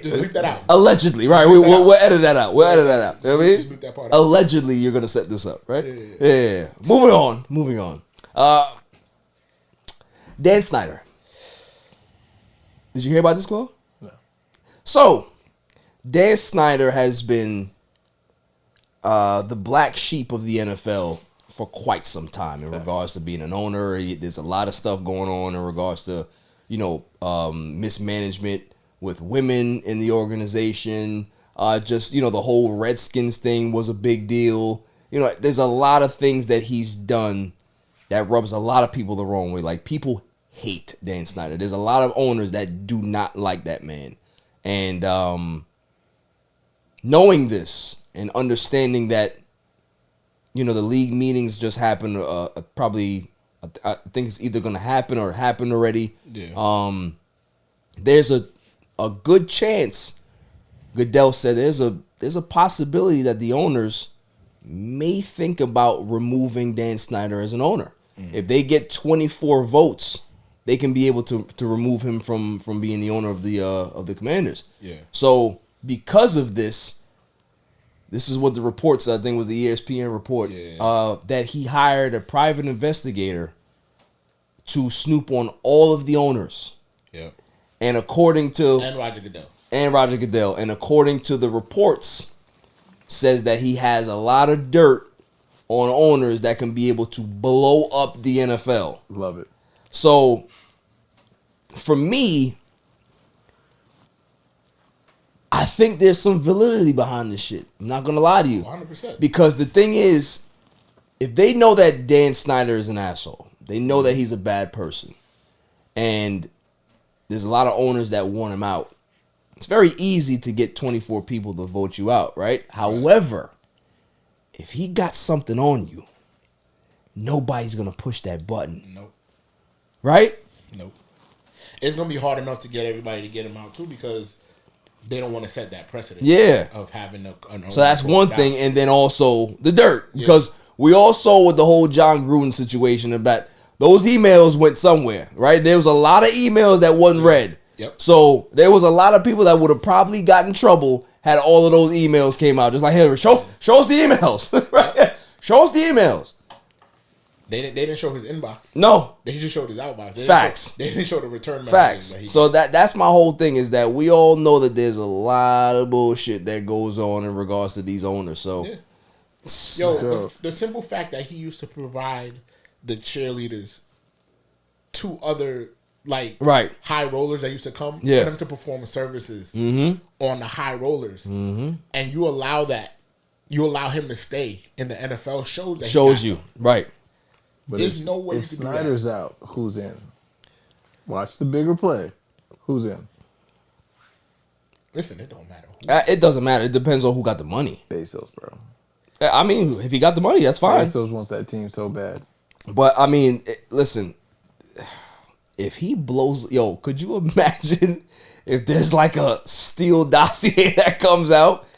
bleep that out. Allegedly, right? We'll edit that out. You know what I mean? Just bleep that part out. Allegedly, you're gonna set this up, right? Yeah. Moving on. Dan Snyder. Did you hear about this, Chloe? No. So, Dan Snyder has been the black sheep of the NFL for quite some time in regards to being an owner. There's a lot of stuff going on in regards to, mismanagement with women in the organization. The whole Redskins thing was a big deal. There's a lot of things that he's done that rubs a lot of people the wrong way. Like, people hate Dan Snyder. There's a lot of owners that do not like that man. And knowing this and understanding that, the league meetings just happened. Probably, I think it's either going to happen or it happened already. Yeah. There's a good chance. Goodell said there's a possibility that the owners may think about removing Dan Snyder as an owner. If they get 24 votes, they can be able to remove him from being the owner of the Commanders. Yeah. So because of this. This is what the reports, I think, was the ESPN report, that he hired a private investigator to snoop on all of the owners. Yeah. And according to... And Roger Goodell. And according to the reports, says that he has a lot of dirt on owners that can be able to blow up the NFL. Love it. So, for me... I think there's some validity behind this shit. I'm not going to lie to you. 100%. Because the thing is, if they know that Dan Snyder is an asshole, they know that he's a bad person, and there's a lot of owners that want him out, it's very easy to get 24 people to vote you out, right? However, if he got something on you, nobody's going to push that button. Nope. Right? Nope. It's going to be hard enough to get everybody to get him out, too, because... they don't want to set that precedent of having an so that's one thing, and then also the dirt. Because we all saw with the whole John Gruden situation about those emails went somewhere, right? There was a lot of emails that wasn't read. Yep. So there was a lot of people that would have probably gotten in trouble had all of those emails came out. Just like, hey, show us the emails. Right? Show us the emails. They didn't show his inbox. No. They just showed his outbox. They didn't show the return message. Facts. So that's my whole thing, is that we all know that there's a lot of bullshit that goes on in regards to these owners. So, the simple fact that he used to provide the cheerleaders to other high rollers that used to come for them to perform services on the high rollers, and you allow him to stay in the NFL shows you right. But there's no way you can do that. If Snyder's out, who's in? Watch the bigger play. Who's in? Listen, it don't matter. It doesn't matter. It depends on who got the money. Bezos, bro. I mean, if he got the money, that's fine. Bezos wants that team so bad. But, I mean, listen, if he blows... could you imagine if there's like a Steele dossier that comes out?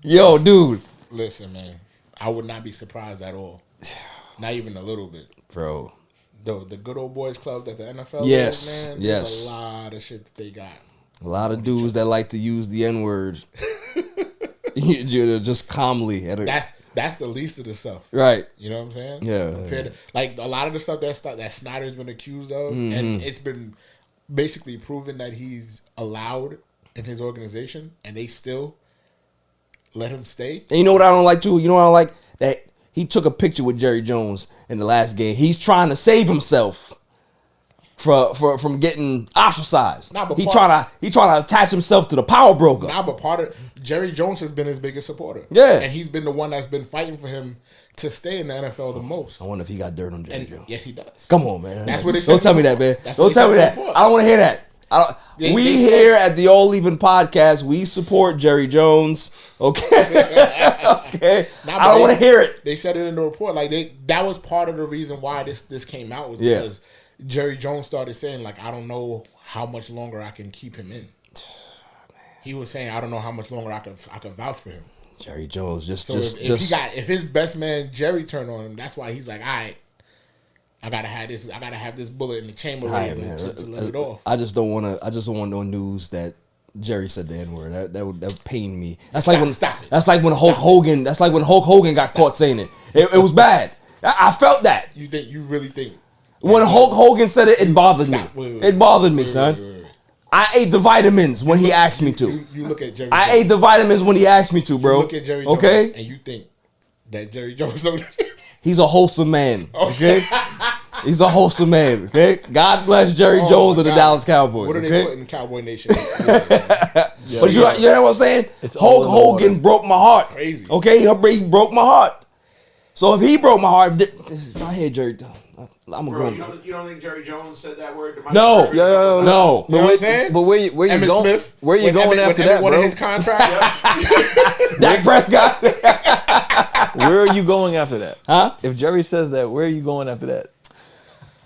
Dude. Listen, man. I would not be surprised at all. Not even a little bit. Bro. The good old boys club that the NFL is, man. There's a lot of shit that they got. A lot of dudes that like to use the N-word. Just calmly. That's the least of the stuff. Right. You know what I'm saying? Yeah. Compared to, a lot of the stuff that Snyder's been accused of, and it's been basically proven that he's allowed in his organization, and they still let him stay. And you know what I don't like too? You know what I don't like? That he took a picture with Jerry Jones in the last game. He's trying to save himself from getting ostracized. He trying to attach himself to the power broker. But part of Jerry Jones has been his biggest supporter. Yeah, and he's been the one that's been fighting for him to stay in the NFL the most. I wonder if he got dirt on Jerry Jones. Yes, he does. Come on, man. That's what they said. Don't tell me that, man. Don't tell me that. I don't want to hear that. We here at the All Even Podcast, we support Jerry Jones. Okay, okay. I don't want to hear it. They said it in the report. Like that was part of the reason why this came out was because Jerry Jones started saying like, I don't know how much longer I can keep him in. He was saying, I don't know how much longer I can vouch for him. Jerry Jones if his best man Jerry turned on him, that's why he's like, all right, I gotta have this bullet in the chamber ready to let it off. I just don't want no news that Jerry said the N-word. That would pain me. That's like when Hulk Hogan got caught saying it. It was bad. I felt that. You really think when Hulk Hogan said it, it bothered me. It bothered me, son. Wait. I ate the vitamins when he asked me to. You look at Jerry. I ate the vitamins when he asked me to, bro. You look at Jerry Jones, okay, and you think that Jerry Jones. He's a wholesome man. Okay, he's a wholesome man. Okay, God bless Jerry Jones and the Dallas Cowboys. What are they putting in Cowboy Nation? But you know what I'm saying? Hulk Hogan broke my heart. Crazy. Okay, he broke my heart. So if he broke my heart, if I hear Jerry, I'm Bro, going. you don't think Jerry Jones said that word? No. You know what I'm saying? But where you Emmitt going? Smith, Where you going after that, one bro? of his contract. Dak Prescott. Where are you going after that? Huh? If Jerry says that, where are you going after that?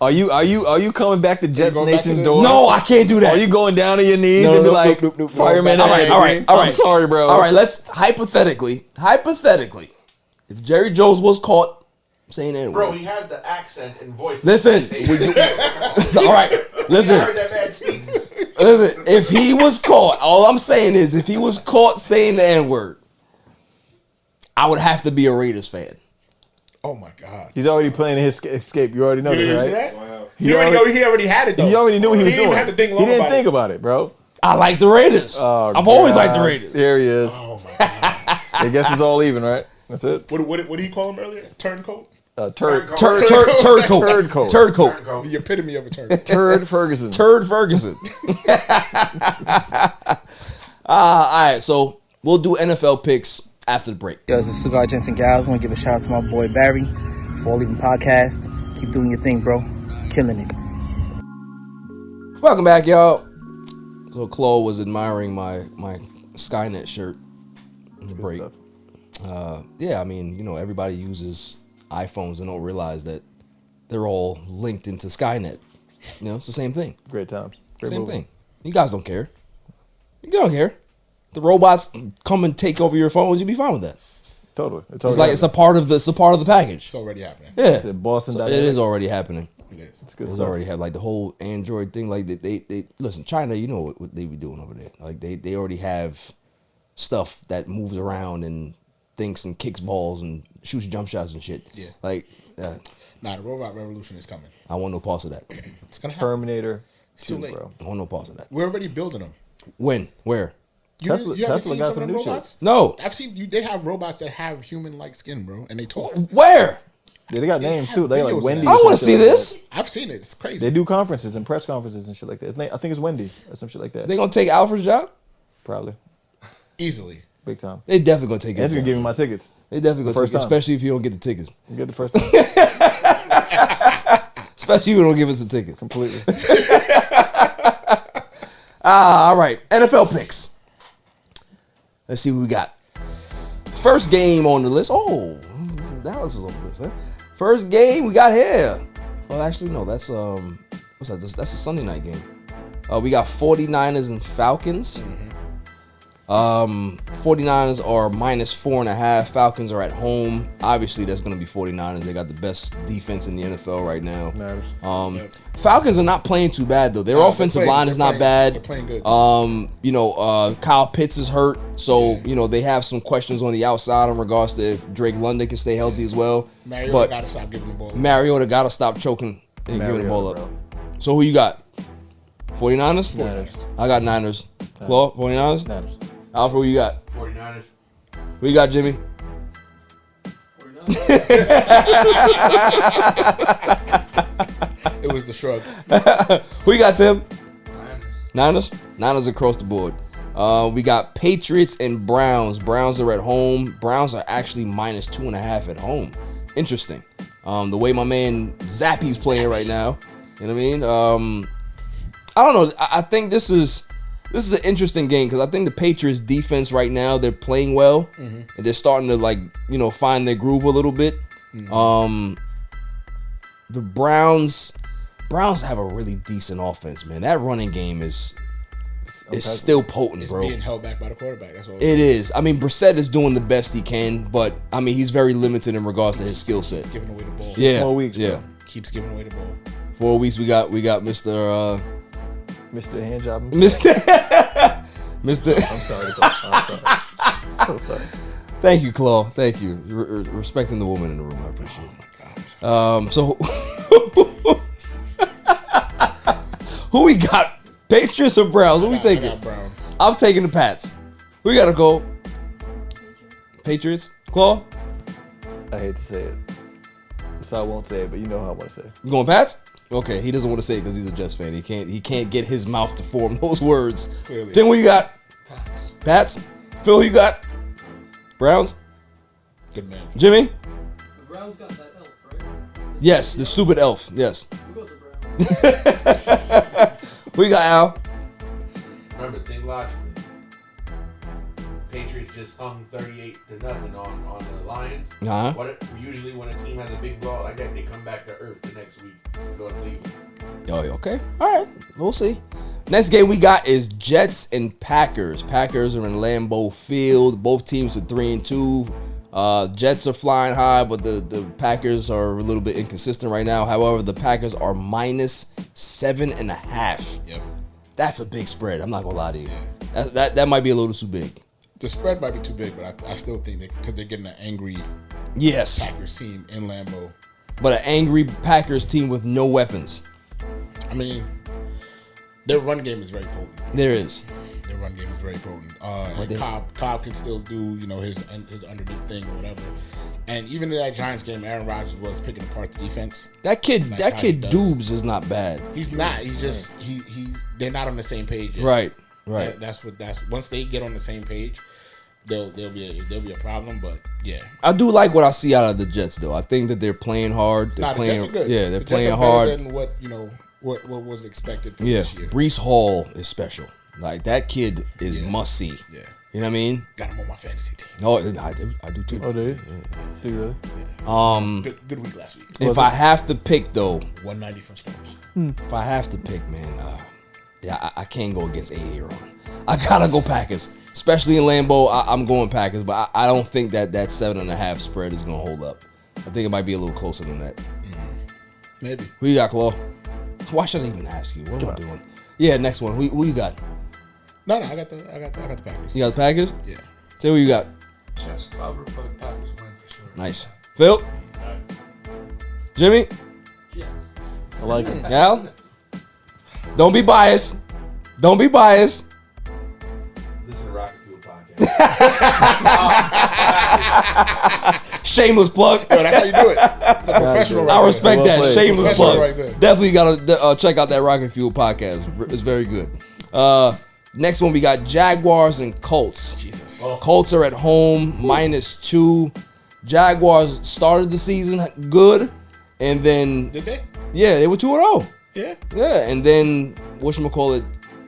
Are you coming back to Jets Nation door? No, I can't do that. Are you going down on your knees and be like, fireman? All right. I'm sorry, bro. All right, let's hypothetically, if Jerry Jones was caught saying that, bro, he has the accent and voice. Listen, all right, listen. I heard that man speak. Listen, if he was caught, all I'm saying is, if he was caught saying the N-word, I would have to be a Raiders fan. Oh my God. He's already playing his escape. You already know this, right? Wow. He already had it though. He already knew what he was doing. Didn't even have to think long he didn't about think about it, bro. I like the Raiders. Oh, I've always liked the Raiders. There he is. Oh my God. I guess it's all even, right? That's it. What did he call him earlier? Turncoat? Turd coat. The epitome of a turd. Turd Ferguson. Turd Ferguson. All right, so we'll do NFL picks after the break. Yo, this is Cigar Gents and Gals. I want to give a shout out to my boy Barry for All Even Podcast. Keep doing your thing, bro. Killing it. Welcome back, y'all. So Chloe was admiring my Skynet shirt in the break. Yeah, I mean, you know, everybody uses iPhones and don't realize that they're all linked into Skynet. You know, it's the same thing. Great times. Same thing. You guys don't care. You don't care. The robots come and take over your phones. You'll be fine with that. Totally. It's like it's a part of the package. It's already happening. Yeah, it's Boston. So it is already happening. It is. It's good. It's already have like the whole Android thing. Like they listen. China, you know what they be doing over there. Like they already have stuff that moves around and thinks and kicks balls and shoots jump shots and shit. Yeah. Like, nah, the robot revolution is coming. I want no parts of that. It's gonna happen. Terminator. It's too late. Bro. I want no parts of that. We're already building them. When? Where? You haven't seen got some some of them new robots? shit. No. I've seen they have robots that have human-like skin, bro, and they talk. Where? Yeah, they got names too. They like videos Wendy. of I want to see this. I've seen it. It's crazy. They do conferences and press conferences and shit like that. I think it's Wendy or some shit like that. They gonna take Alfred's job? Probably. Easily. Big time. They definitely gonna take it. Andrew gonna give me my tickets. They definitely gonna take it, especially if you don't get the tickets. You get the first time. Especially if you don't give us the tickets. Completely. All right. NFL picks. Let's see what we got. First game on the list. Oh, Dallas is on the list, huh? First game we got here. Well, actually, no. That's what's that? That's a Sunday night game. We got 49ers and Falcons. 49ers are -4.5. Falcons are at home. Obviously, that's going to be 49ers. They got the best defense in the NFL right now. Falcons are not playing too bad, though. Their offensive line is not bad. They're playing good. You know, Kyle Pitts is hurt. So, you know, they have some questions on the outside in regards to if Drake London can stay healthy as well. Mariota got to stop giving the ball up. Mariota got to stop choking and giving the ball up. So, who you got? 49ers? Niners. I got Niners. Claw, 49ers? Niners. Alfred, who you got? 49ers. Who you got, Jimmy? It was the shrug. Who you got, Tim? Niners. Niners across the board. We got Patriots and Browns. Browns are at home. Browns are actually minus 2.5 at home. Interesting. The way my man Zappy's playing right now. You know what I mean? I don't know. I think this is an interesting game because I think the Patriots defense right now, they're playing well. And they're starting to find their groove a little bit. The Browns have a really decent offense, man. That running game is still potent, It's bro. being held back by the quarterback. That's all. It is. I mean, Brissett is doing the best he can, but I mean, he's very limited in regards to his skill set. Giving away the ball. Yeah, 4 weeks, yeah. bro. Keeps giving away the ball. 4 weeks. We got Mr. Mr. Handjob. Mr. I'm sorry. I'm sorry. So sorry. Thank you, Claw. Thank you. Respecting the woman in the room, I appreciate it. So who we got? Patriots or Browns? Who we I taking? got Browns. I'm taking the Pats. We gotta go. Patriots. Claw. I hate to say it, so I won't say it. But you know how I want to say it. You going Pats? Okay, he doesn't want to say it because he's a Jets fan. He can't get his mouth to form those words. Clearly. Then what you got? Pats. Phil, who you got? Browns. Good man. Jimmy. The Browns got that elf, right? Yes, the stupid elf. Yes. We'll go with the Browns. Who you got, Al? Remember, think logically. Patriots just hung 38-0 on the Lions. Uh-huh. Usually when a team has a big draw like that, they come back to earth the next week. Go to Cleveland. Oh, okay. All right. We'll see. Next game we got is Jets and Packers. Packers are in Lambeau Field. Both teams are 3-2. Jets are flying high, but the Packers are a little bit inconsistent right now. However, the Packers are minus 7.5. Yep. That's a big spread. I'm not gonna lie to you. That might be a little too big. The spread might be too big, but I still think that because they're getting an angry Yes, Packers team in Lambeau. but an angry Packers team with no weapons. I mean, their run game is very potent. There is. Their run game is very potent. And Cobb can still do his underneath thing or whatever. And even in that Giants game, Aaron Rodgers was picking apart the defense. That kid Kanye does. Dubes is not bad. He's not. He's just they're not on the same page yet. Right. That's once they get on the same page, there'll be a problem. But yeah, I do like what I see out of the Jets, though. I think that they're playing hard. They're the playing, Jets are good. Yeah, they're The Jets playing are hard. better than what was expected for Yeah, this year. Brees Hall is special. Like that kid is must see. Yeah. You know what I mean? Got him on my fantasy team. Oh, I do too. Oh, do you? Do you really? Good week last week. If I have to pick, though, 190 from Spurs. if I have to pick, man, I can't go against Aaron. I gotta go Packers, especially in Lambeau. I'm going Packers, but I don't think that 7.5 spread is gonna hold up. I think it might be a little closer than that. Maybe. Who you got, Claw? Why should I even ask you? What am I doing? Yeah, next one. Who you got? No, I got the Packers. You got the Packers? Yeah. Say who you got. Jets cover, but Packers win for sure. Nice. Phil? Jimmy? I like it. Al? Don't be biased. Don't be biased. This is the Rocket Fuel podcast. Shameless plug. Yo, that's how you do it. It's a professional right I respect Well that. played. Shameless Professional plug. right there. Definitely gotta check out that Rocket Fuel podcast. It's very good. Next one we got Jaguars and Colts. Jesus. Colts are at home, -2. Jaguars started the season good, and then Did they? yeah, they were 2-0. Yeah. Yeah, and then whatchamacallit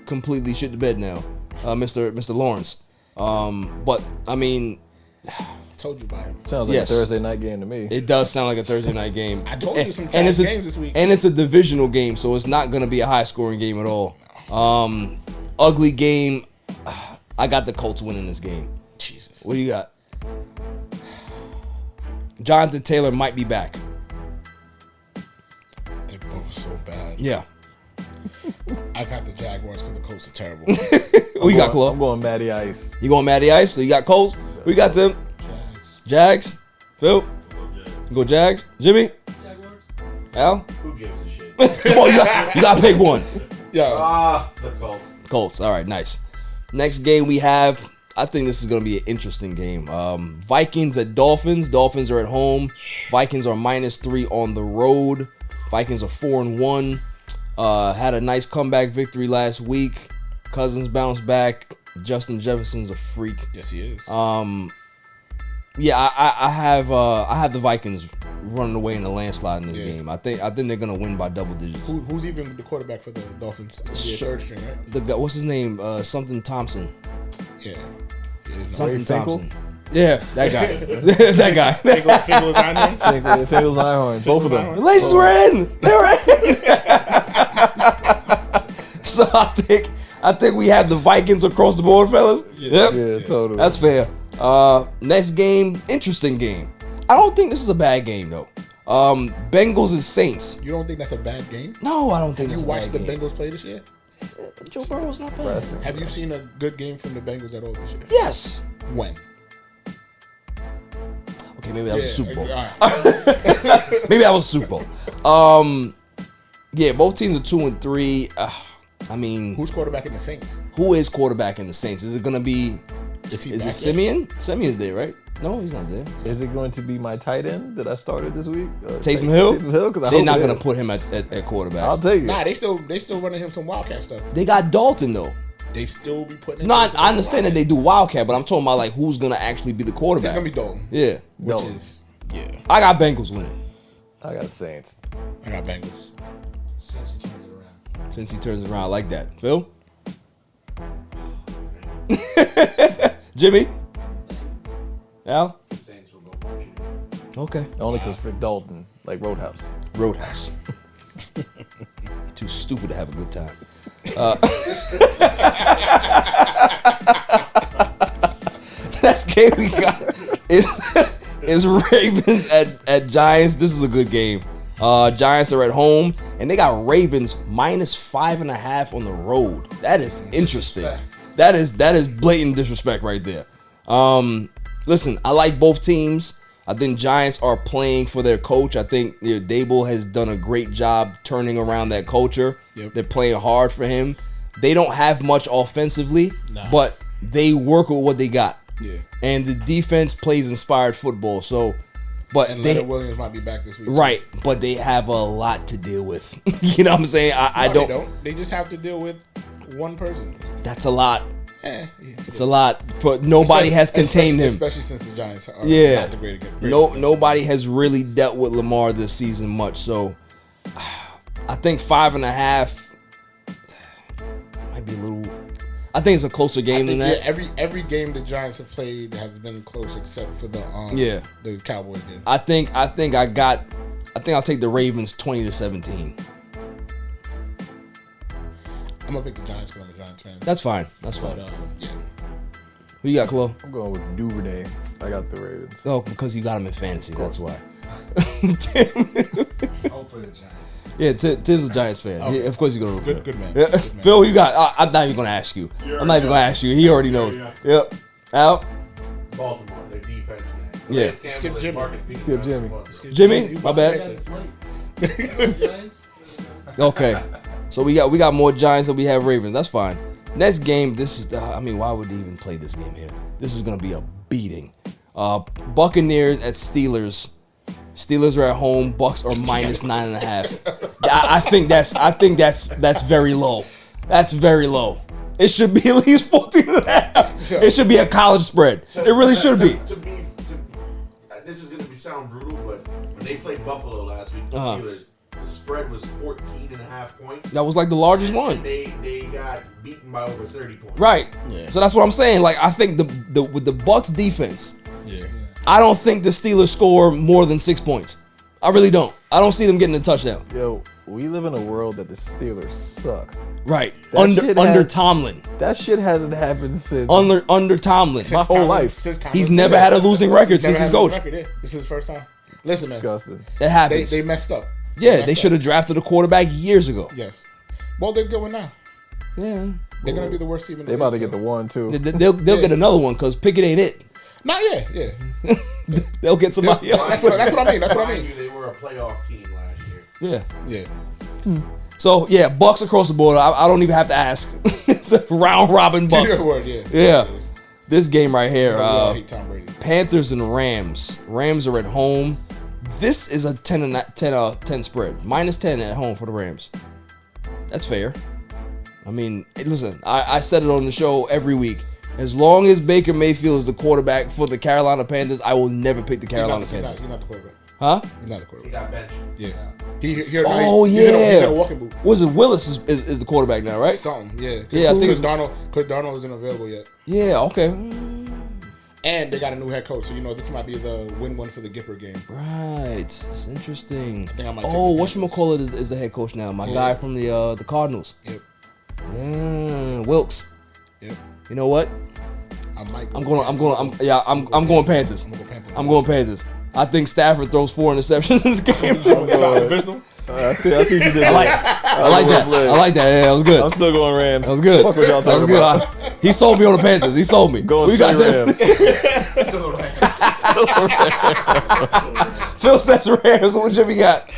completely shit the bed now, Mr. Lawrence. But I mean, Told you about him. Sounds like Yes. a Thursday night game to me. it does sound like a Thursday night game. I told you some and Giants it's games this week. and it's a divisional game, so it's not gonna be a high scoring game at all. Ugly game. I got the Colts winning this game. Jesus. What do you got? Jonathan Taylor might be back. They're both so bad. Yeah. I got the Jaguars because the Colts are terrible. Who you got, I'm Chloe? going Matty Ice. You going Matty Ice? So you got Colts? Who you got, Tim? Jags? Phil? You go Jags? Jimmy? Jaguars. Al? Who gives a shit? Come on, you got to pick one. Yeah. The Colts. Colts. All right, nice. Next game we have, I think this is going to be an interesting game. Vikings at Dolphins. Dolphins are at home. Vikings are -3 on the road. Vikings are 4-1. Had a nice comeback victory last week. Cousins bounced back. Justin Jefferson's a freak. Yes, he is. Yeah, I have the Vikings running away in a landslide in this game. I think they're gonna win by double digits. Who's even the quarterback for the Dolphins? It's the third string, right? The guy, what's his name? Something Thompson. Yeah. Something Thompson. Yeah, that guy. That guy. Fingal Einhorn. Fingal Einhorn. Both of them. The laces were in. They were in. So I think we have the Vikings across the board, fellas. Yep. Yeah, totally. That's fair. Next game, interesting game. I don't think this is a bad game though. Bengals and Saints. You don't think that's a bad game? No, I don't think that's a bad Have you watched the game. Bengals play this year? Joe Burrow's not bad. Have you seen a good game from the Bengals at all this year? Yes. When? Okay, maybe that was a Super Bowl. All right. Maybe that was a Super Bowl. Yeah, both teams are 2-3. I mean, who's quarterback in the Saints? Who is quarterback in the Saints? Is it gonna be? Is it Simeon? Simeon's there, right? No, he's not there. Is it going to be my tight end that I started this week? Taysom Hill? Taysom Hill? They're not gonna put him at quarterback. I'll take it. Nah, they still running him some Wildcat stuff. They got Dalton though. They still be putting. No, I understand that they do Wildcat, but I'm talking about like who's gonna actually be the quarterback. It's gonna be Dalton. Yeah, which is I got Bengals winning. I got Saints. I got Bengals. Since he turns it around, I like that. Phil? Jimmy? Al? Saints will go Washington. Okay. Only because for Dalton, like Roadhouse. Roadhouse. Too stupid to have a good time. Next game we got is Ravens at Giants. This is a good game. Giants are at home, and they got Ravens -5.5 on the road. That is interesting. That is blatant disrespect right there. Listen, I like both teams. I think Giants are playing for their coach. I think Dable has done a great job turning around that culture. Yep. They're playing hard for him. They don't have much offensively, but they work with what they got. Yeah. And the defense plays inspired football. So, but And Leonard Williams might be back this week. Right, but they have a lot to deal with. You know what I'm saying? I No, don't. They don't. They just have to deal with one person. That's a lot. Yeah. It's a lot. For nobody has contained him. Especially since the Giants are not the greatest. Nobody has really dealt with Lamar this season much. So I think 5.5 might be a little. I think it's a closer game than that. Yeah, every game the Giants have played has been close except for the Cowboys game. I think I'll take the Ravens 20-17. I'm gonna pick the Giants because I'm a Giants fan. That's fine. That's fine. But, yeah. Who you got, Chloe? I'm going with Duvernay. I got the Ravens. Oh, because you got him in fantasy. That's why. Hopefully the Giants. Yeah, Tim's a Giants fan. Okay. Yeah, of course you're gonna. Good man. Yeah. Good man. Phil, who you got? I'm not even gonna ask you. I'm not even gonna ask you. He already knows. Yep. Al. Baltimore, their defense, man. Yeah. Skip Jimmy. Skip Jimmy. Jimmy, my bad. Okay. So we got more Giants than we have Ravens. That's fine. Next game, this is why would they even play this game here? This is gonna be a beating. Buccaneers at Steelers. Steelers are at home. Bucks are -9.5. I think that's very low. That's very low. It should be at least 14.5. It should be a college spread. It really should be. This is gonna sound brutal, but when they played Buffalo last week, the Steelers, the spread was 14.5 points. That was like the largest one. And they got beaten by over 30 points. Right. Yeah. So that's what I'm saying. Like I think the with the Bucks defense, Yeah. I don't think the Steelers score more than 6 points. I really don't. I don't see them getting a touchdown. Yo, we live in a world that the Steelers suck. Right. That Under Tomlin. That shit hasn't happened since Under Tomlin. my whole life. He's never had a losing record since he's coach. This is his first time. Listen, man. Disgusting. That happens. They messed up. Yeah, they should have drafted a quarterback years ago. Yes. Well, they're going now. Yeah. They're gonna be the worst team in the They about to league, get the one too. They'll get another one because Pickett ain't it. Not yet. Yeah. They'll get somebody else. That's what I mean. That's what I Mind mean. you, they were a playoff team last year. Yeah. Yeah. So yeah, Bucks across the board. I don't even have to ask. It's a round robin Bucks. Your word, yeah. Yeah. This game right here. We all hate Tom Brady. Panthers and Rams. Rams are at home. This is a 10 spread. -10 at home for the Rams. That's fair. I mean, listen, I said it on the show every week. As long as Baker Mayfield is the quarterback for the Carolina Panthers, I will never pick the Carolina Panthers. He's not the quarterback. Huh? He's not the quarterback. He got benched. Yeah. He's yeah. in a walking boot. Was it Willis is the quarterback now, right? Something, yeah. Yeah, I think because Darnold isn't available yet. Yeah, okay. And they got a new head coach, so this might be the win-win for the Gipper game. Right. It's interesting. I think I might take the whatchamacallit is the head coach now. My guy from the Cardinals. Yep. Yeah, Wilkes. Yep. You know what? I'm going Panthers. I'm going Panthers. I think Stafford throws 4 interceptions in this game. I see what you did there. I like that. I like that. Yeah, that was good. I'm still going Rams. That was good. Fuck what y'all That was talking good. about. He sold me on the Panthers. He sold me. Going we got Rams. Still Rams. Phil says Rams. What Jimmy got?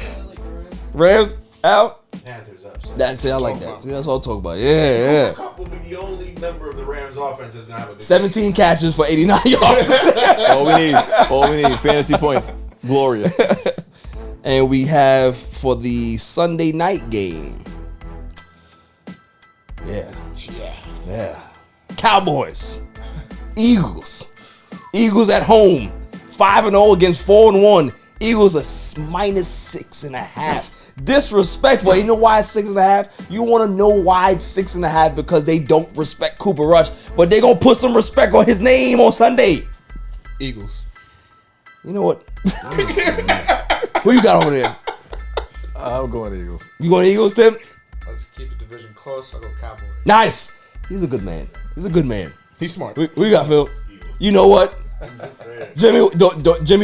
Rams out. Panthers up. That's it. I like that. See, that's all I talk about. Yeah. Cup will be the only member of the Rams offense that's gonna have a good 17 catches for 89 yards. All we need. Fantasy points. Glorious. And we have for the Sunday night game. Yeah. Cowboys. Eagles at home. 5-0 against 4-1. Eagles are -6.5. Disrespectful. You know why it's 6.5? You want to know why it's 6.5? Because they don't respect Cooper Rush, but they gonna put some respect on his name on Sunday. Eagles. You know what? Who you got over there? I'm going Eagles. You going Eagles, Tim? Let's keep the division close. I'll go Cowboys. Nice. He's a good man. He's smart. Who you got, Phil? You know what? Jimmy,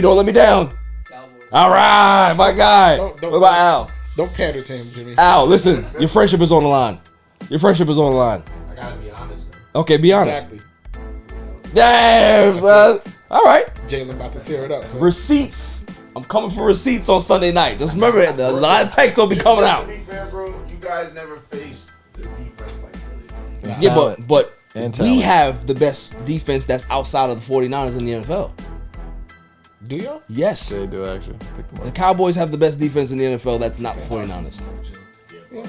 don't let me down. Cowboys. All right, my guy. What about Al? Don't pander to him, Jimmy. Al, listen, your friendship is on the line. I gotta be honest though. Okay, be honest. Exactly. Damn, son. All right. Jalen about to tear it up. So. Receipts. I'm coming for receipts on Sunday night. Just remember it. A lot of texts will be coming out. To be fair, bro, you guys never faced the defense like Philly. Yeah, but And we talent. have the best defense that's outside of the 49ers in the NFL. Do y'all? Yes. They do actually. Pick them The up. Cowboys have the best defense in the NFL that's not the 49ers. You know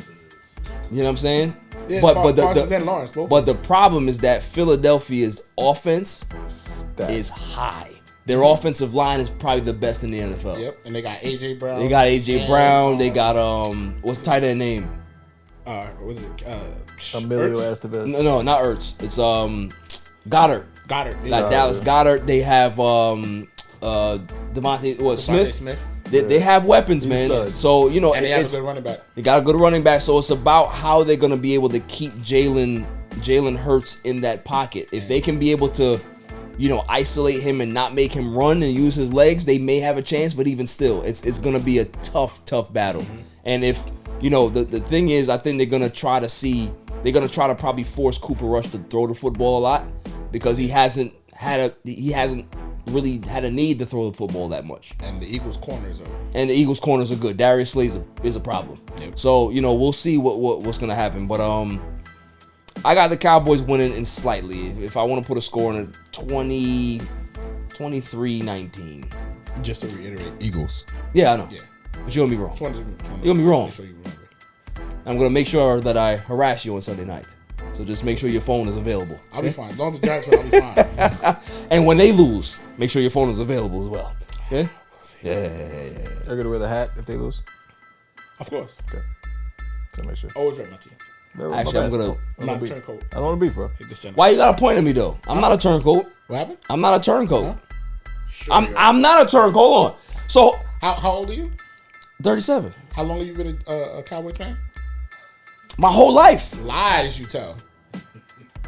what I'm saying? Yeah, but Parsons and Lawrence, both. But the problem is that Philadelphia's offense That. is high. Their offensive line is probably the best in the NFL. Yep, and they got AJ Brown. They got AJ Brown. They got what's the tight end name? Was it Emilio Ertz? Estevez. No, not Ertz. It's Goddard. Goddard. Like Dallas Goddard. They have Devonte Smith. They have weapons, man. studs. So And they have a good running back. They got a good running back. So it's about how they're gonna be able to keep Jalen Hurts in that pocket. If they can be able to, isolate him and not make him run and use his legs, they may have a chance. But even still, it's gonna be a tough battle. Mm-hmm. And if the thing is, I think they're gonna try to probably force Cooper Rush to throw the football a lot because he hasn't really had a need to throw the football that much. And the Eagles' corners are good. Darius Slay is a problem. Yep. So we'll see what's gonna happen. But I got the Cowboys winning in slightly. If I want to put a score on it, 23-19. Just to reiterate, Eagles. Yeah, I know. Yeah. But you're gonna be wrong. You're gonna be wrong. Make sure you remember. I'm gonna make sure that I harass you on Sunday night. So just make sure your phone is available. I'll be fine. As long as the Giants win, I'll be fine. And when they lose, make sure your phone is available as well. Yeah? Yeah. They're gonna wear the hat if they lose. Of course. Okay. So make sure. Always rep my team. Actually, I'm gonna. I'm not a turncoat. I don't want to beef, bro. Why you gotta point at me though? I'm not a turncoat. What happened? I'm not a turncoat. Huh? Sure I'm not a turncoat. Hold on. So How old are you? 37. How long have you been a Cowboys fan? My whole life. Lies you tell.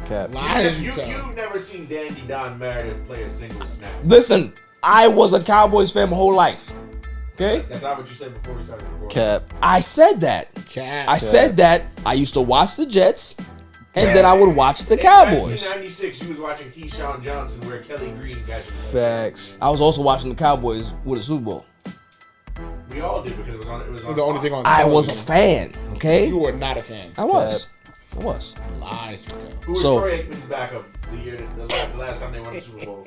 Cap. Lies you You've tell. never seen Dandy Don Meredith play a single snap. Listen, I was a Cowboys fan my whole life. Okay? That's not what you said before we started recording. Cap. I said that. Cat. I said that I used to watch the Jets, and then I would watch the Cowboys. In 1996, you was watching Keyshawn Johnson where Kelly Green catches. Facts. I was also watching the Cowboys with a Super Bowl. We all did because it was on. It's the only thing on I was a television. fan. Okay? You were not a fan. I was. Lies you tell. Who was So- Troy Aikman's backup the last time they won the Super Bowl?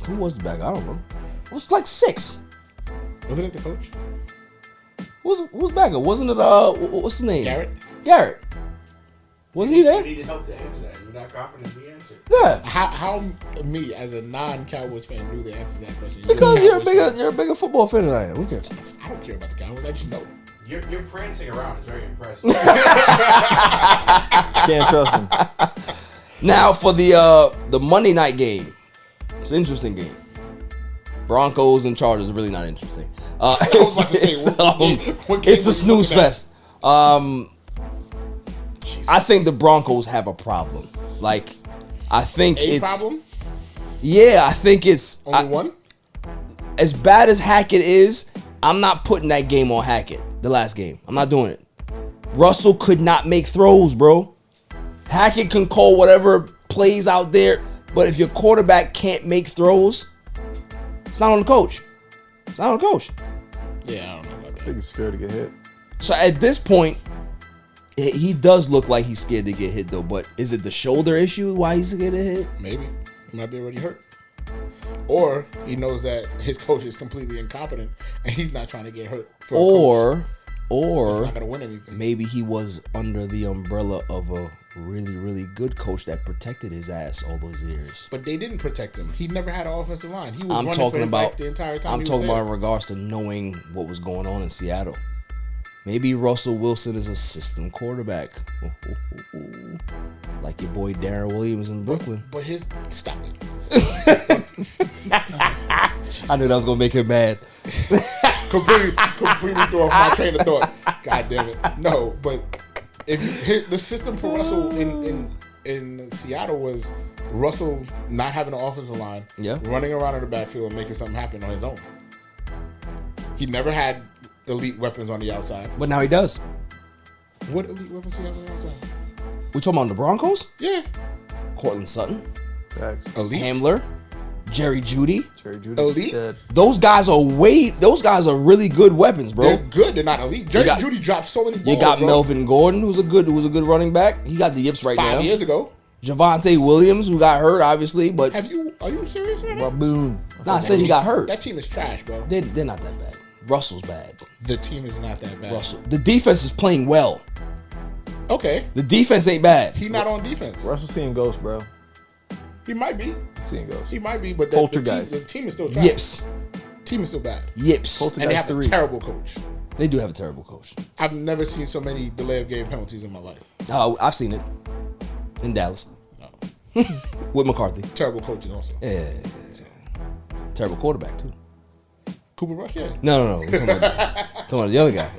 Who was the back? I don't know. It was like 6. Wasn't it the coach? Who was backup? Wasn't it what's his name? Garrett. Was he there? You needed help to answer that. You're not confident in the answer. Yeah. How me as a non-Cowboys fan knew the answer to that question? Because you're a a bigger football fan than I am. Who cares? I don't care about the Cowboys. I just know. You're prancing around. It's very impressive. Can't trust him. Now for the Monday night game. It's an interesting game. Broncos and Chargers are really not interesting. was about to say, what game It's a were you snooze looking at? fest. I think the Broncos have a problem. Like, I think A it's problem? Yeah, I think it's Only one? as bad as Hackett is. I'm not putting that game on Hackett. The last game, I'm not doing it. Russell could not make throws, bro. Hackett can call whatever plays out there, but if your quarterback can't make throws, it's not on the coach. It's not on the coach. Yeah, I don't know about I that. think he's scared to get hit. So at this point, he does look like he's scared to get hit, though. But is it the shoulder issue why he's scared to hit? Maybe. He might be already hurt. Or he knows that his coach is completely incompetent and he's not trying to get hurt for a coach. He's not going to win anything. Maybe he was under the umbrella of a really, really good coach that protected his ass all those years. But they didn't protect him. He never had an offensive line. He was I'm running talking for his about life the entire time. I'm talking about in regards to knowing what was going on in Seattle. Maybe Russell Wilson is a system quarterback. Like your boy Darren Williams in Brooklyn. But his stop it. I knew that was gonna make him mad. completely throw off my train of thought. God damn it. No, but if you hit the system for Russell in Seattle was Russell not having an offensive line, running around in the backfield and making something happen on his own. He never had elite weapons on the outside. But now he does. What elite weapons he has on the outside? We talking about the Broncos? Yeah. Cortland Sutton. Facts. Elite. Hamler. Jerry Jeudy. Elite. Those guys are really good weapons, bro. They're good. They're not elite. Jerry Jeudy dropped so many balls. You got bro. Melvin Gordon, who's a good running back. He got the yips right now. 5 years ago. Devonte Williams, who got hurt, obviously, but are you serious right now? Baboon. Nah, I said he got hurt. That team is trash, bro. They're not that bad. Russell's bad. The team is not that bad. Russell. The defense is playing well. Okay. The defense ain't bad. He not on defense. Russell's seeing ghosts, bro. He might be. Seeing ghosts. He might be, but the team is still trash. Yips. Team is still bad. Yips. And they have a terrible coach. They do have a terrible coach. I've never seen so many delay of game penalties in my life. Oh, I've seen it. In Dallas. No. With McCarthy. Terrible coaching also. Yeah. Terrible quarterback, too. Cooper Rush, yeah. No. We're talking about the other guy.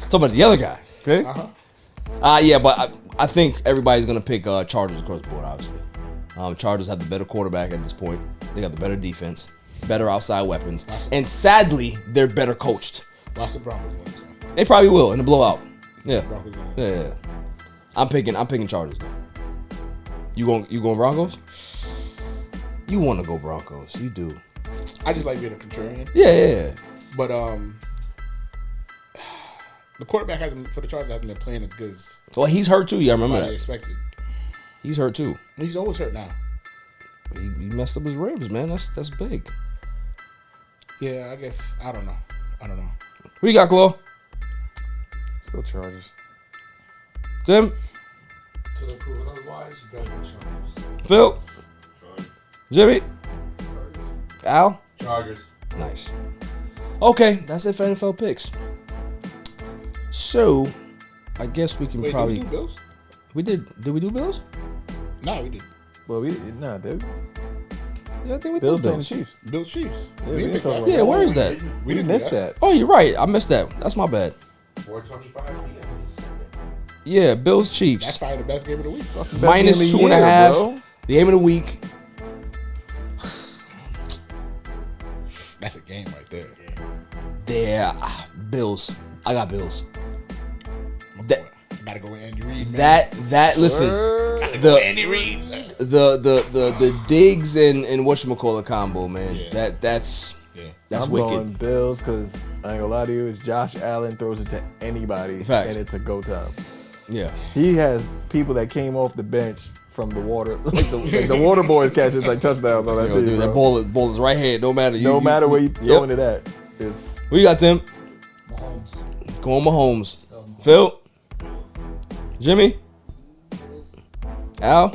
Talking about the other guy. Okay. Yeah, but I think everybody's gonna pick Chargers across the board. Obviously, Chargers have the better quarterback at this point. They got the better defense, better outside weapons, and sadly, they're better coached. Watch the Broncos next one. They probably will in the blowout. Yeah. Yeah. I'm picking Chargers though. You going Broncos? You want to go Broncos? You do. I just like being a contrarian. Yeah. But the quarterback for the Chargers hasn't been playing as good as. Well, he's hurt too. Yeah, I remember that. Expected. He's hurt too. He's always hurt now. He messed up his ribs, man. That's big. Yeah, I guess I don't know. Who you got, Chloe? Still Chargers. Tim? Till they prove it otherwise, you better go Chargers. Phil? Jimmy? Al? Chargers. Nice. Okay, that's it for NFL picks. So, I guess we can probably. Did we do Bills? We did. Did we do Bills? No, we did. Well, did. Yeah, I think we Bills did playing Chiefs. Bills Chiefs. Yeah, where is that? We didn't missed that. Oh, you're right. I missed that. That's my bad. 4:25 p.m. Yeah, Bills Chiefs. That's probably the best game of the week. Minus 2.5. Bro. The game of the week. That's a game right there. Yeah, Bills. I got Bills. Gotta go with Andy Reid, man. Listen. Andy Reid. The Diggs and whatchamacallit combo, man. Yeah. That's I'm wicked. going Bills because I ain't gonna lie to you. Is Josh Allen throws it to anybody, Facts. and it's a go time. Yeah. He has people that came off the bench from the water, like the water boys catches like touchdowns on that team. Dude, that ball is right here. No matter no matter where you throwing it at. It's Who you got, Tim? Mahomes. Going Mahomes. Phil? Jimmy? Al?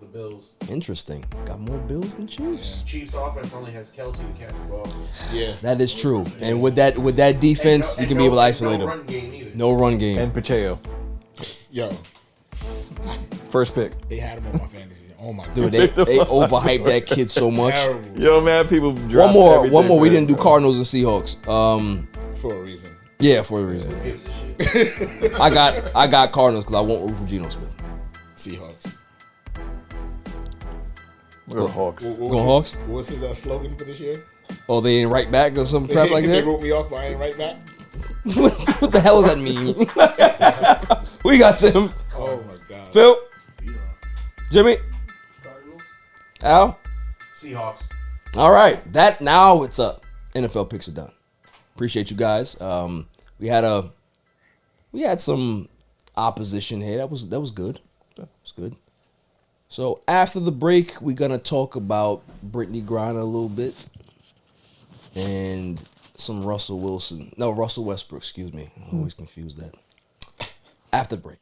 The Bills. Interesting. Got more Bills than Chiefs. Chiefs offense only has Kelsey to catch the ball. Yeah. That is true. And with that defense, you can be able to isolate no them. Run game either. No run game. and Pacheco, Yo, first pick. they had him on my fantasy. Oh my god. Dude, they overhyped that kid so much. Terrible. Yo, man, people. One more. We didn't do Cardinals and Seahawks. For a reason. Yeah, for a reason. Who gives a shit? I got Cardinals because I won't root for Geno Smith. Seahawks. We're Hawks. Going Hawks? What was his slogan for this year? Oh, they ain't right back or some crap like They that. wrote me off, but I ain't right back. What the hell does that mean? Who you got, Tim? Oh my god. Phil? Jimmy? Cardinals. Al? Seahawks. All right. Now it's up. NFL picks are done. Appreciate you guys. We had some opposition here. That was good. That was good. So after the break, we're gonna talk about Brittany Griner a little bit. And some Russell Westbrook, excuse me. I always confuse that. After the break.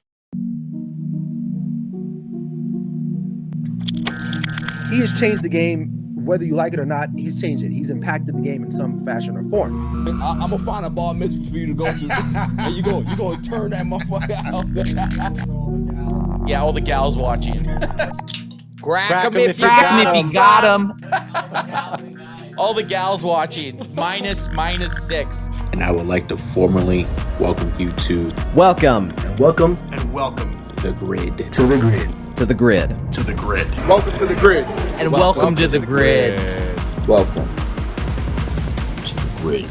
He has changed the game, whether you like it or not. He's changed it. He's impacted the game in some fashion or form. I'm gonna find a bar mitzvah for you to go to, and you gonna turn that motherfucker out. Yeah, all the gals watching. Crack him if you got him. All the gals watching. Minus 6. And I would like to formally welcome you to Welcome. Welcome The Grid. To the grid. To the Grid. To the Grid. Welcome to the grid. And welcome to the grid. Welcome to the Grid.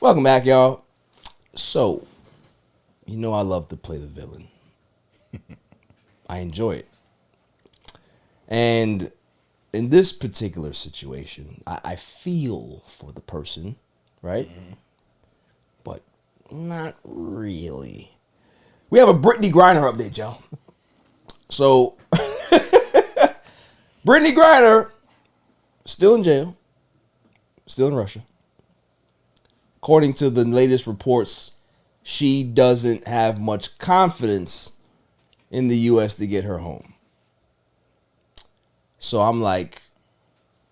Welcome back, y'all. So, you know I love to play the villain. I enjoy it. And in this particular situation, I feel for the person, right? Mm-hmm. But not really. We have a Brittany Griner update, y'all. So, Brittany Griner, still in jail, still in Russia. According to the latest reports, she doesn't have much confidence in the U.S. to get her home. So I'm like,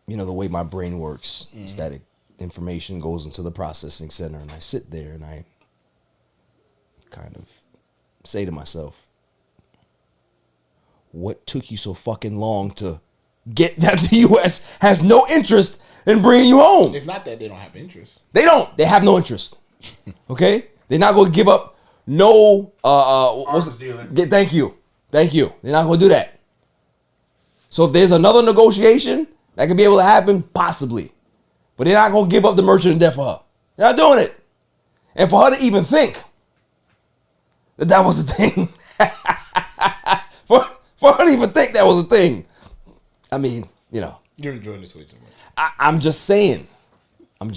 the way my brain works, static information goes into the processing center, and I sit there and I kind of say to myself, what took you so fucking long to get that the U.S. has no interest in bringing you home? It's not that they don't have interest. They don't. They have no interest. Okay? They're not going to give up no... Thank you. They're not going to do that. So if there's another negotiation that could be able to happen, possibly. But they're not going to give up the merchant of death for her. They're not doing it. And for her to even think that was a thing. for her to even think that was a thing. I mean, You're enjoying this way too much. I'm just saying. I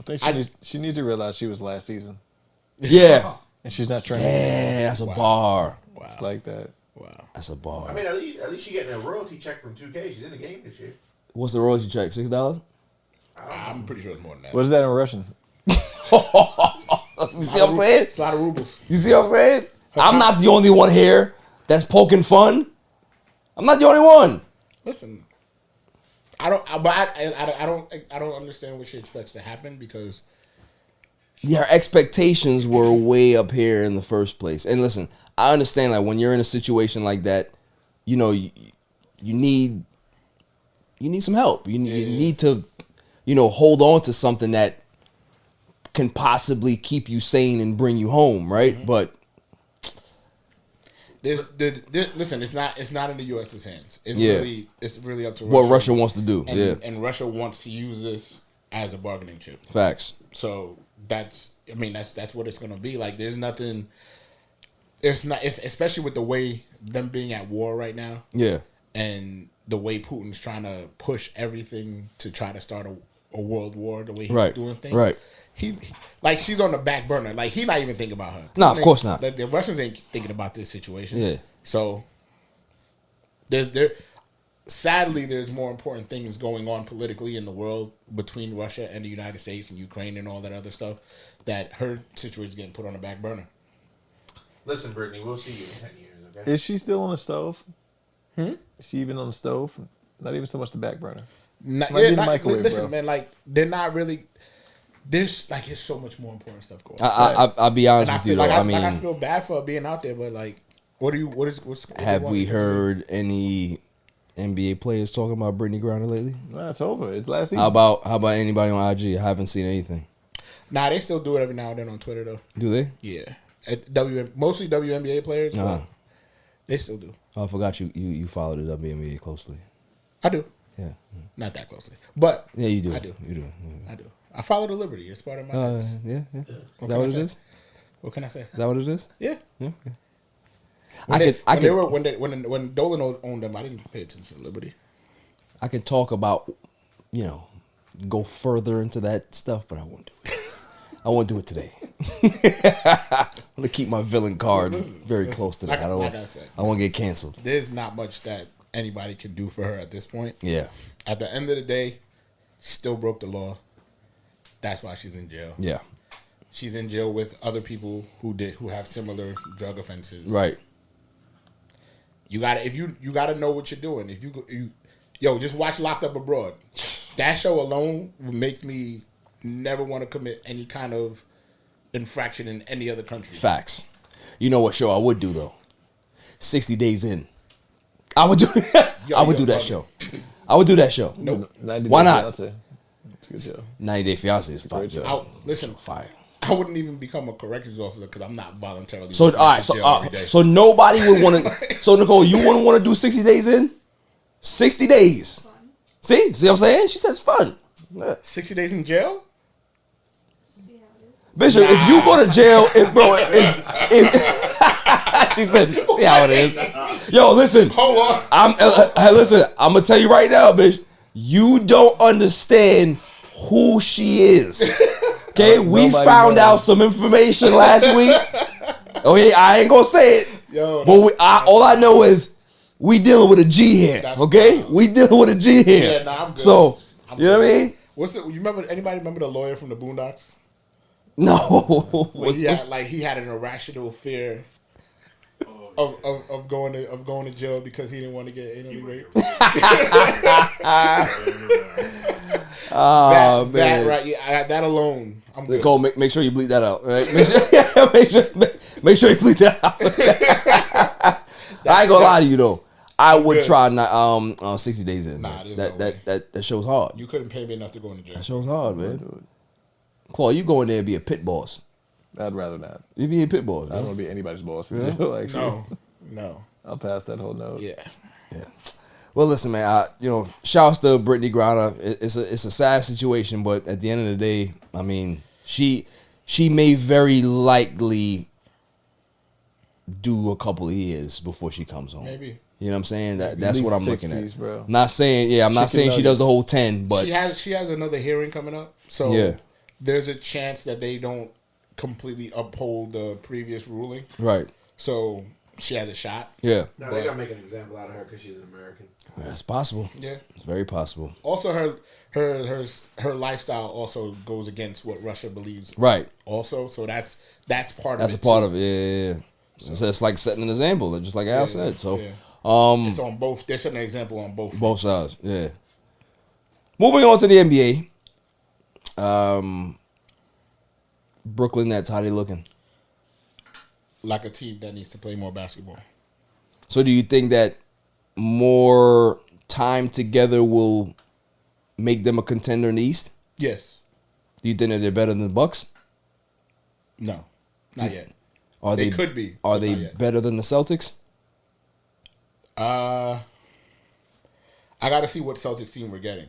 think she needs to realize she was last season. Yeah. And she's not trying. Damn, that's a bar. Wow. It's like that. Wow. That's a bar. I mean, at least she's getting a royalty check from 2K. She's in the game this year. What's the royalty check? $6? I'm pretty sure it's more than that. What is that in Russian? You see what I'm saying? It's a lot of rubles. You see what I'm saying? I'm not the only one here that's poking fun. I'm not the only one. Listen, I don't understand what she expects to happen because Her expectations were way up here in the first place. And listen, I understand when you're in a situation like that, you need some help. You need to, hold on to something that can possibly keep you sane and bring you home, right? Mm-hmm. But listen, it's not in the U.S.'s hands. It's really up to what Russia. Russia wants to do. And Russia wants to use this as a bargaining chip. Facts. So that's what it's gonna be. Like, there's nothing. It's not, especially with the way them being at war right now. Yeah. And the way Putin's trying to push everything to try to start a world war. The way he's doing things. Right. He like, she's on the back burner. Like, he's not even thinking about her. No, of course not. The Russians ain't thinking about this situation. Yeah. So sadly, there's more important things going on politically in the world between Russia and the United States and Ukraine and all that other stuff, that her situation is getting put on the back burner. Listen, Brittany, we'll see you in 10 years, okay? Is she still on the stove? Hmm? Is she even on the stove? Not even so much the back burner. Listen, man, like, they're not really. There's like, it's so much more important stuff going on. I'll be honest with you though. I feel bad for her being out there, but like, what's have we heard any NBA players talking about Brittany Griner lately? No, it's over. It's last season. How about anybody on IG? I haven't seen anything. Nah, they still do it every now and then on Twitter though. Do they? Yeah, mostly WNBA players. But they still do. Oh, I forgot you follow the WNBA closely. I do. Yeah. Not that closely, but yeah, you do. I do. You do. I do. I follow the Liberty. It's part of my. Yeah. Is that what it is? What can I say? Is that what it is? Yeah. Yeah. When Dolan owned them, I didn't pay attention to Liberty. I can talk about, go further into that stuff, but I won't do it. I won't do it today. I'm gonna keep my villain card very close to that. I won't get canceled. There's not much that anybody can do for her at this point. Yeah. At the end of the day, she still broke the law. That's why she's in jail. Yeah. She's in jail with other people who have similar drug offenses. Right. You gotta know what you're doing. If you just watch Locked Up Abroad. That show alone makes me never want to commit any kind of infraction in any other country. Facts. You know what show I would do though? 60 Days In. I would do. I would do that show. I would do that show. Nope. Why not? It's a good show. 90 Day Fiance is fire. Listen, fire. I wouldn't even become a corrections officer because I'm not voluntarily. So all right. So nobody would want to. So Nicole, you wouldn't want to do 60 Days In? 60 days. See what I'm saying? She says fun. 60 days in jail. Bishop, if you go to jail, she said, see how it is. Yo, listen. Hold on. I'm gonna tell you right now, bitch. You don't understand who she is. Okay, we found out some information last week. Okay, I ain't gonna say it. Yo, but all I know is we dealing with a G here. Okay, we dealing with a G here. Yeah, nah, I'm good. So you know what I mean? Anybody remember the lawyer from the Boondocks? No. He had an irrational fear of going to jail because he didn't want to get anally raped. That alone, I'm good. Nicole, make sure you bleep that out. Right? Make sure you bleep that out. I ain't gonna lie to you though. I would try 60 Days In. Nah, that show's hard. You couldn't pay me enough to go into jail. That show's hard, man. Claude, you go in there and be a pit boss. I'd rather not. You be a pit boss. I don't want to be anybody's boss. Yeah. No. I'll pass that whole note. Yeah. Well, listen, man. Shouts to Brittany Griner. It's a sad situation, but at the end of the day, I mean, she may very likely do a couple of years before she comes home. Maybe. You know what I'm saying? That's what I'm looking at. Bro. Not saying, I'm not saying she does the whole 10, but she has another hearing coming up. So there's a chance that they don't completely uphold the previous ruling. Right. So she has a shot. Yeah. No, they gotta make an example out of her because she's an American. That's possible. Yeah. It's very possible. Also, her lifestyle also goes against what Russia believes. Right. Also, so that's part of it. That's a part of it. Yeah. So it's like setting an example, just like Al said. So it's on both. They're setting an example on both sides. Yeah. Moving on to the NBA. Brooklyn Nets, how they looking? Like a team that needs to play more basketball. So do you think that more time together will make them a contender in the East? Yes. Do you think that they're better than the Bucks? No, not yet. They could be. Are they better than the Celtics? I got to see what Celtics team we're getting.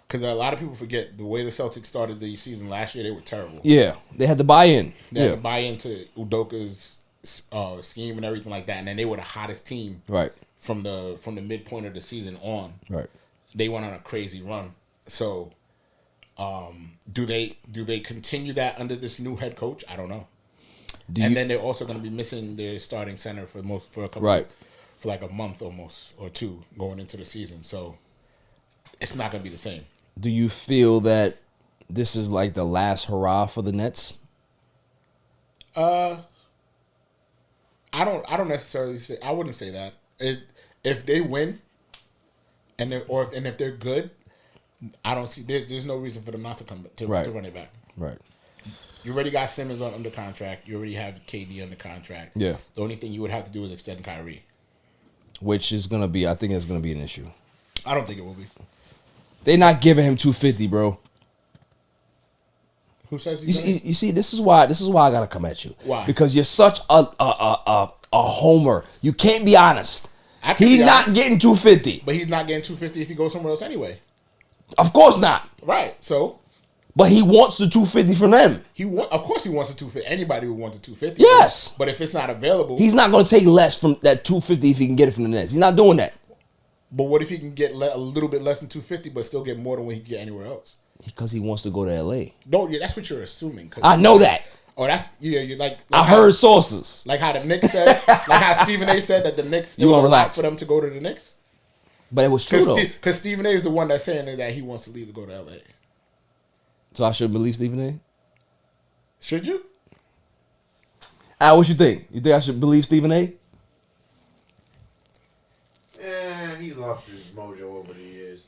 Because a lot of people forget the way the Celtics started the season last year. They were terrible. Yeah, they had to buy in. They had to buy into Udoka's scheme and everything like that, and then they were the hottest team. Right. From the midpoint of the season on. Right. They went on a crazy run. So, do they continue that under this new head coach? I don't know. Then they're also going to be missing their starting center for a couple for like a month almost or two going into the season. So it's not going to be the same. Do you feel that this is like the last hurrah for the Nets? I don't necessarily say. I wouldn't say that. If they win, and if they're good, I don't see. There's no reason for them not to come to run it back. Right. You already got Simmons under contract. You already have KD under contract. Yeah. The only thing you would have to do is extend Kyrie, which is gonna be. I think it's gonna be an issue. I don't think it will be. They're not giving him $250, bro. Who says you see? This is why I gotta come at you. Why? Because you're such a homer. You can't be honest. He's not getting $250. But he's not getting $250 if he goes somewhere else anyway. Of course not. Right. So. But he wants the $250 from them. Of course he wants the $250. Anybody would want the $250. Yes. But if it's not available, he's not going to take less from that $250 if he can get it from the Nets. He's not doing that. But what if he can get a little bit less than $250, but still get more than what he can get anywhere else? Because he wants to go to LA. No, yeah, that's what you're assuming. I know that. Oh, that's you're like I heard sources. Like how the Knicks said, like how Stephen A. said that the Knicks. You want to relax for them to go to the Knicks? But it was true though. Because Stephen A. is the one that's saying that he wants to leave to go to LA. So I should believe Stephen A. Should you? What you think? You think I should believe Stephen A? He's lost his mojo over the years.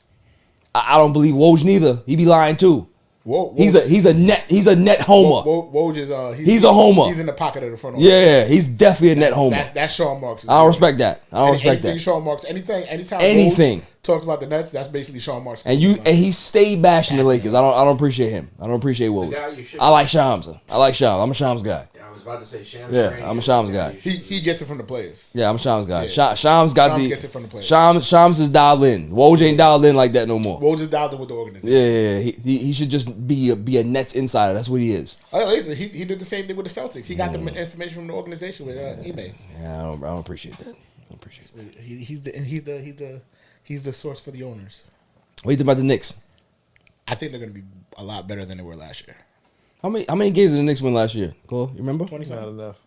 I don't believe Woj neither. He be lying too. Woj, he's a net homer. Woj is he's a homer. He's in the pocket of the front office. Yeah, he's definitely a net homer. That's Sean Marks. I don't respect that. I don't respect that. Sean Marks. Anytime Woj talks about the Nets, that's basically Sean Marks. And he stayed bashing the Lakers. I don't appreciate him. I don't appreciate Woj. I like Shams. I'm a Shams guy. I was about to say Shams. Yeah, I'm a Shams guy. He gets it from the players. Yeah, I'm a Shams guy. Yeah. Shams gets it from the players. Shams is dialed in. Woj ain't dialed in like that no more. Woj is dialed in with the organization. Yeah. He should just be a Nets insider. That's what he is. Oh, listen, he did the same thing with the Celtics. He got the information from the organization with eBay. Yeah, I don't appreciate that. He's the source for the owners. What do you think about the Knicks? I think they're going to be a lot better than they were last year. How many games did the Knicks win last year? Cole, you remember? 27. Not enough.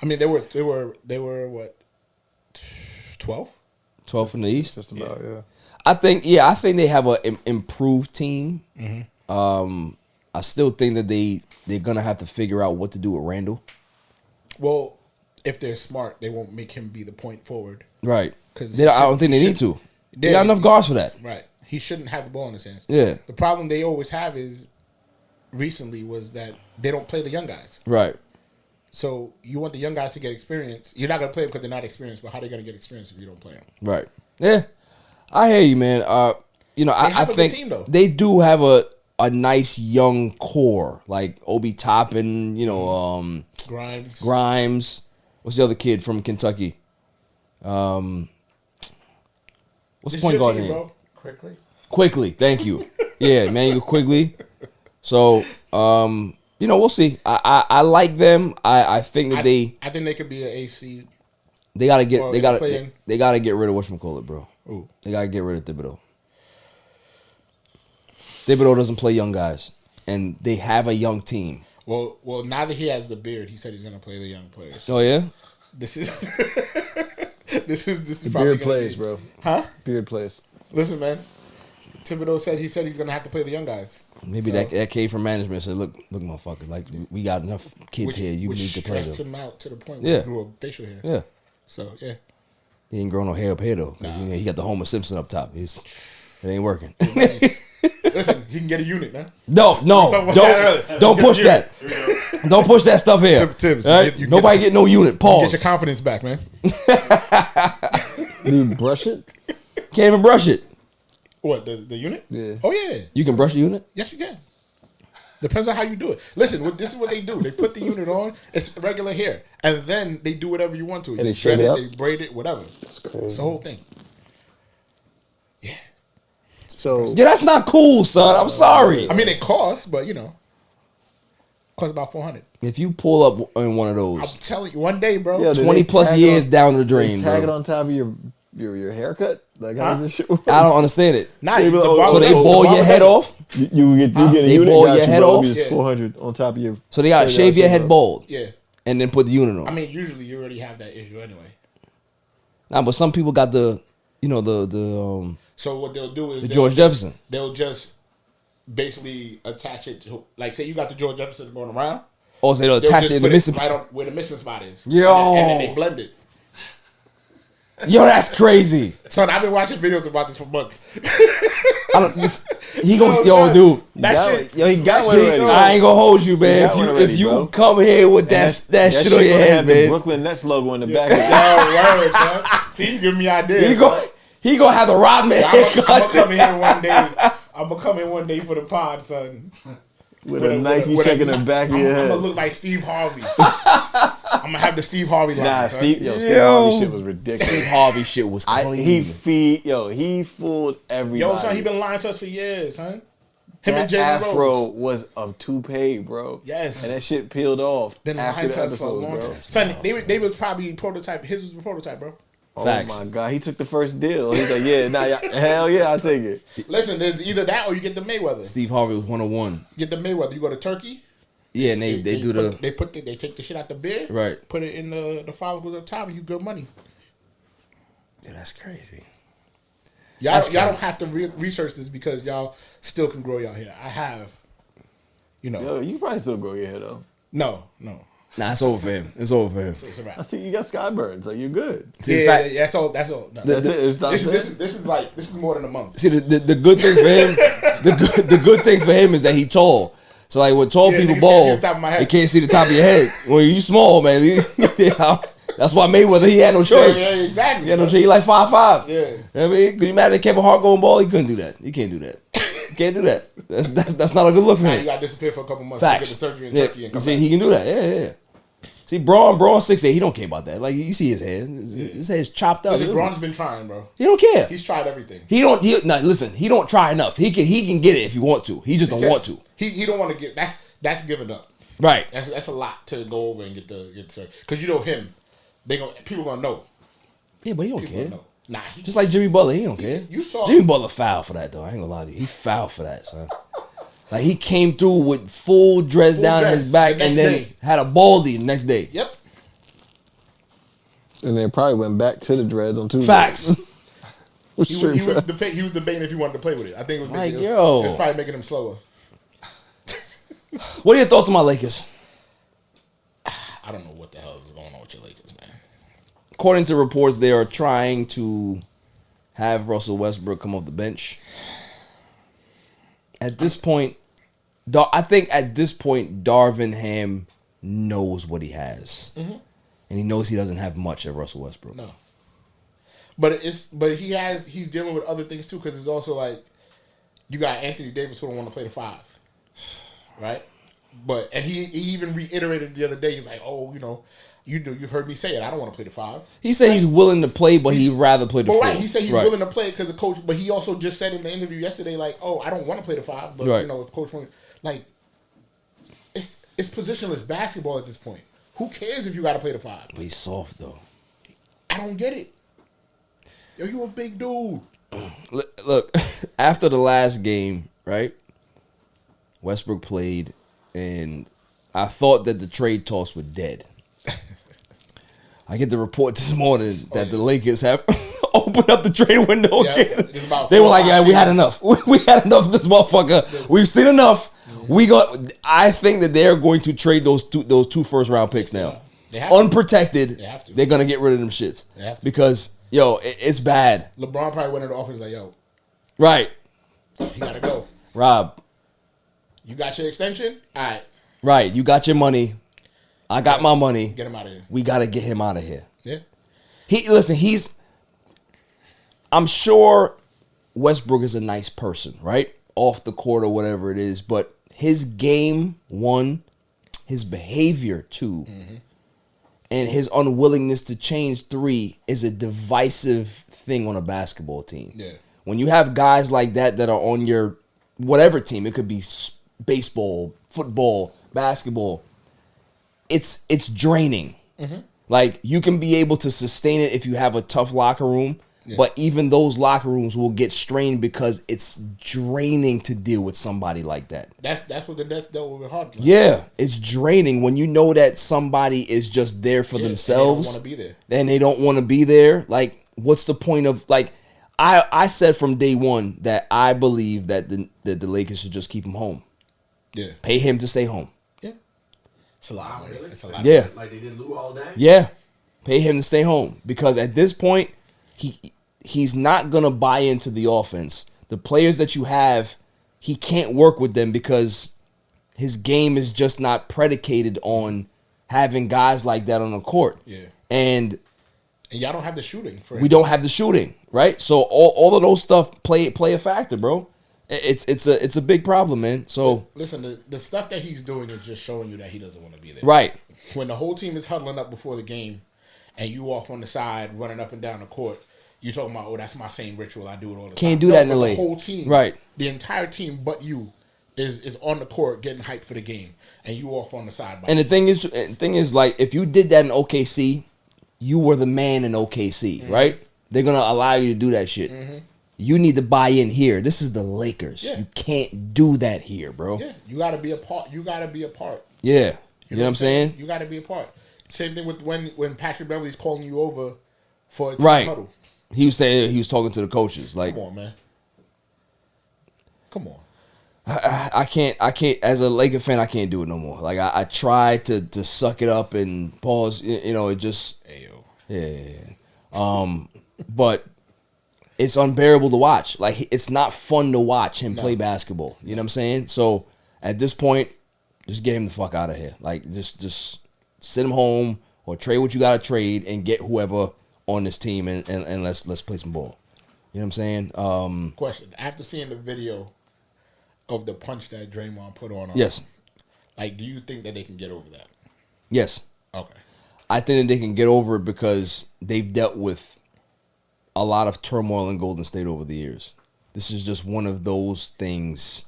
I mean, they were what? 12? 12 in the East. Just about, yeah. I think they have an improved team. Mm-hmm. I still think that they're gonna have to figure out what to do with Randall. Well, if they're smart, they won't make him be the point forward. Right. Because I don't think they need to. They got enough guards for that. Right. He shouldn't have the ball in his hands. Yeah. The problem they always have recently was that they don't play the young guys. Right. So you want the young guys to get experience. You're not going to play them because they're not experienced, but how are they going to get experience if you don't play them? Right. Yeah. I hear you, man. I think team, though. They do have a nice young core, like Obi Toppin, Grimes. What's the other kid from Kentucky? What's the point guard name? Quickly, thank you. Yeah, Emmanuel Quigley. So, we'll see. I like them. I think that I think they could be an AC. They gotta get rid of whatchamacallit, bro. Ooh. They gotta get rid of Thibodeau. Thibodeau doesn't play young guys, and they have a young team. Well, now that he has the beard, he said he's gonna play the young players. Oh yeah. This is this is the probably beard plays, bro. Huh? Beard plays. Listen, man. Thibodeau said he's gonna have to play the young guys. Maybe that came from management. Said, look, motherfucker, like we got enough kids here. You need to play them. Stressed him out to the point where he grew a facial hair. Yeah. So yeah. He ain't grow no hair up here though, because he got the Homer Simpson up top. It ain't working. Listen, he can get a unit, man. No, don't push that. Don't push that stuff here. Tibbs, right? Nobody get no unit. Pause. Get your confidence back, man. Do you brush it? Can't even brush it. What, the unit? Yeah. Oh yeah. You can brush the unit? Yes, you can. Depends on how you do it. Listen, this is what they do. They put the unit on. It's regular hair, and then they do whatever you want to. They thread it, they braid it, whatever. It's the whole thing. Yeah. So yeah, that's not cool, son. I'm sorry. I mean, it costs, but costs about $400. If you pull up in one of those, I'm telling you, one day, bro. Yeah, 20 plus years down the drain, they tag bro. it on top of your haircut. Like how does this shit work? I don't understand it. Nah, so they ball your head off. You get a They unit. ball got your you, head bro. off? It's 400 on top of your. So they got to shave your head bald. Yeah. And then put the unit on. I mean, usually you already have that issue anyway. Nah, but some people got the the So what they'll do is the George Jefferson. They'll just basically attach it to, like, say you got the George Jefferson going around. Oh, so they'll attach it in the missing right on where the missing spot is. Yo. And then they blend it. Yo, that's crazy. Son, I've been watching videos about this for months. He gonna dude. That shit. Yo, he got one already. I ain't gonna hold you, man. If you come here with that shit on your head, man. The Brooklyn Nets logo in the back. Word, son. See, you give me ideas. He gonna have the Rodman. I'm gonna come in here one day. I'm gonna come in one day for the pod, son. With a Nike check in the back of your head. I'm gonna look like Steve Harvey. I'm gonna have the Steve Harvey line. Nah, son. Steve Harvey shit was ridiculous. Steve Harvey shit was clean. He fooled everybody. Yo, son, he been lying to us for years, son. Him and That Jalen afro Rose. was a toupee, bro. Yes. And that shit peeled off Been after lying the to us for a episode, long bro. time. Son, they was probably prototype. His was the prototype, bro. Oh Facts. my God, he took the first deal. He's like, hell yeah, I'll take it. Listen, there's either that or you get the Mayweather. Steve Harvey was 101. Get the Mayweather. You go to Turkey. Yeah, and they take the shit out the beer. Right. Put it in the follicles up top, and you good money. Dude, that's crazy. Y'all don't have to research this because y'all still can grow y'all hair. I have. Yo, you probably still grow your hair though. No. Nah, it's over for him. It's over for him. It's a wrap. I see you got Skyburns, so you're good. See, Yeah, that's all. No. This is more than a month. See, the good thing for him, the good thing for him is that he tall. So like when tall people niggas ball, can't see the top of my head. they can't see the top of your head. When you small, man, that's why Mayweather he had no choice. Yeah, exactly. He had no choice. He like 5'5". Yeah. I mean, could you imagine Kevin Hart going ball? He couldn't do that. He can't do that. He can't do that. That's not a good look for Now him. you got to disappear for a couple months. Facts. Get the surgery in Turkey and come see, back. he can do that. Yeah. See, Braun 6'8", he don't care about that. Like you see his head. His head's chopped up. Listen, Braun's been trying, bro. He don't care. He's tried everything. Listen, he don't try enough. He can get it if he want to. He just don't want to. He don't want to get that's giving up. Right. That's a lot to go over and get the surgery. Because you know him, people gonna know. Yeah, but he don't care. Know. Nah, Just like Jimmy Butler, he don't care. You saw Jimmy Butler fouled for that though. I ain't gonna lie to you. He fouled for that, son. Like he came through with full dress down his back and then had a baldy the next day. Yep. And they probably went back to the dreads on Tuesday. Facts. He was debating if he wanted to play with it. I think it was it was probably making him slower. What are your thoughts on my Lakers? I don't know what the hell is going on with your Lakers, man. According to reports, they are trying to have Russell Westbrook come off the bench. At this point, I think Darvin Ham knows what he has, and he knows he doesn't have much at Russell Westbrook. No, but he's dealing with other things too because it's also like you got Anthony Davis who don't want to play the 5, right? And he even reiterated the other day. He's like, "Oh, you've heard me say it. I don't want to play the 5." He said he's willing to play, but he'd rather play the 4. Right, he said he's willing to play because the coach. But he also just said in the interview yesterday, like, "Oh, I don't want to play the 5, but if coach wants, like, it's positionless basketball at this point. Who cares if you got to play the 5?" But he's soft though. I don't get it. Yo, you a big dude. Look, after the last game, right? Westbrook played, and I thought that the trade talks were dead. I get the report this morning that the Lakers have opened up the trade window again. They were like, "Yeah, we had enough. We had enough of this motherfucker. We've seen enough. I think that they're going to trade those two first round picks now, unprotected. They're gonna get rid of them shits because it's bad. LeBron probably went in the office like, "Yo, right, he gotta go. Rob, you got your extension, all right. Right, you got your money. I got my money. Get him out of here. We got to get him out of here." Yeah. I'm sure Westbrook is a nice person, right? Off the court or whatever it is, but his game, 1, his behavior, 2, and his unwillingness to change, 3, is a divisive thing on a basketball team. Yeah. when you have guys like that are on your whatever team, it could be baseball, football, basketball, it's draining. Like, you can be able to sustain it if you have a tough locker room, but even those locker rooms will get strained because it's draining to deal with somebody like that. That's what dealt with hard. Yeah, it's draining when you know that somebody is just there for themselves. And they don't want to be there. And they don't want to be there. Like, what's the point of, like, I said from day one that I believe that the Lakers should just keep him home. Yeah. Pay him to stay home. Yeah. It's a lot. Really? It's a lot. Yeah. Like they did Lou all day? Yeah. Pay him to stay home. Because at this point, he's not going to buy into the offense. The players that you have, he can't work with them because his game is just not predicated on having guys like that on the court. Yeah. And y'all don't have the shooting for him. We don't have the shooting, right? So all of those stuff play a factor, bro. It's a big problem, man. So listen, the stuff that he's doing is just showing you that he doesn't want to be there. Right. When the whole team is huddling up before the game, and you off on the side running up and down the court, you talking about, oh, that's my same ritual. I do it all the time. Can't do that in the league. league. The whole team, right? The entire team, but you, is on the court getting hyped for the game, and you off on the side. And the thing is, like, if you did that in OKC, you were the man in OKC, right? They're gonna allow you to do that shit. You need to buy in here. This is the Lakers. You can't do that here, bro. Yeah, you got to be a part. You got to be a part. Yeah, you know what I'm saying? You got to be a part. Same thing with when Patrick Beverly's calling you over for a team Right. huddle. He was saying he was talking to the coaches. Like, come on, man. Come on. I can't. As a Laker fan, I can't do it no more. Like, I try to suck it up and pause. You know, it just. Yeah. But it's unbearable to watch. Like, it's not fun to watch him play basketball. You know what I'm saying? So at this point, just get him the fuck out of here. Like, just send him home or trade what you got to trade and get whoever on this team and let's play some ball. You know what I'm saying? Question: after seeing the video of the punch that Draymond put on him, Yes. Like, do you think that they can get over that? Yes. Okay. I think that they can get over it because they've dealt with a lot of turmoil in Golden State over the years. This is just one of those things.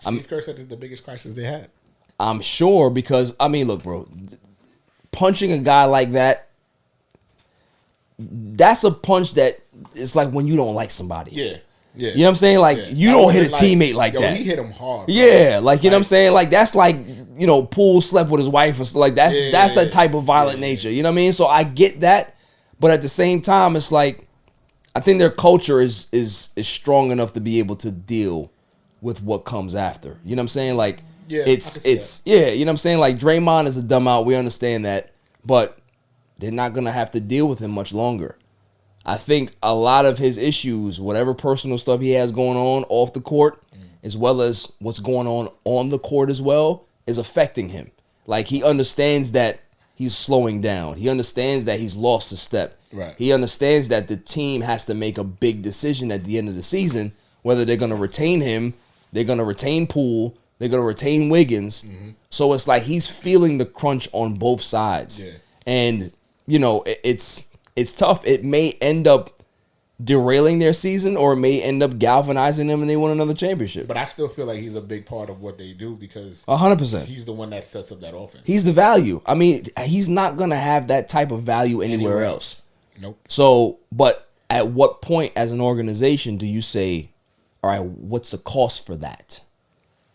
Steve Kerr said this is the biggest crisis they had. I'm sure because, I mean, look, bro, punching a guy like that, that's a punch that it's like when you don't like somebody. Yeah. Yeah. You know what I'm saying? Like, you don't hit a teammate like that. He hit him hard. Bro. Yeah, like, you know what I'm saying? Like, that's like, you know, Poole slept with his wife or something. Like, that's that type of violent nature. You know what I mean? So I get that, but at the same time, it's like, I think their culture is strong enough to be able to deal with what comes after. You know what I'm saying? Like, Yeah, it's yeah, you know what I'm saying? Like, Draymond is a dumb out. We understand that, but they're not gonna have to deal with him much longer. I think a lot of his issues, whatever personal stuff he has going on off the court, as well as what's going on the court as well, is affecting him. Like, he understands that he's slowing down. He understands that he's lost a step. Right. He understands that the team has to make a big decision at the end of the season, whether they're going to retain him, they're going to retain Poole, they're going to retain Wiggins. So it's like he's feeling the crunch on both sides. Yeah. And, you know, it's tough. It may end up derailing their season or it may end up galvanizing them and they win another championship. But I still feel like he's a big part of what they do because 100%. he's the one that sets up that offense. He's the value. I mean, he's not going to have that type of value anywhere else. Nope. So, but at what point as an organization do you say, all right, what's the cost for that?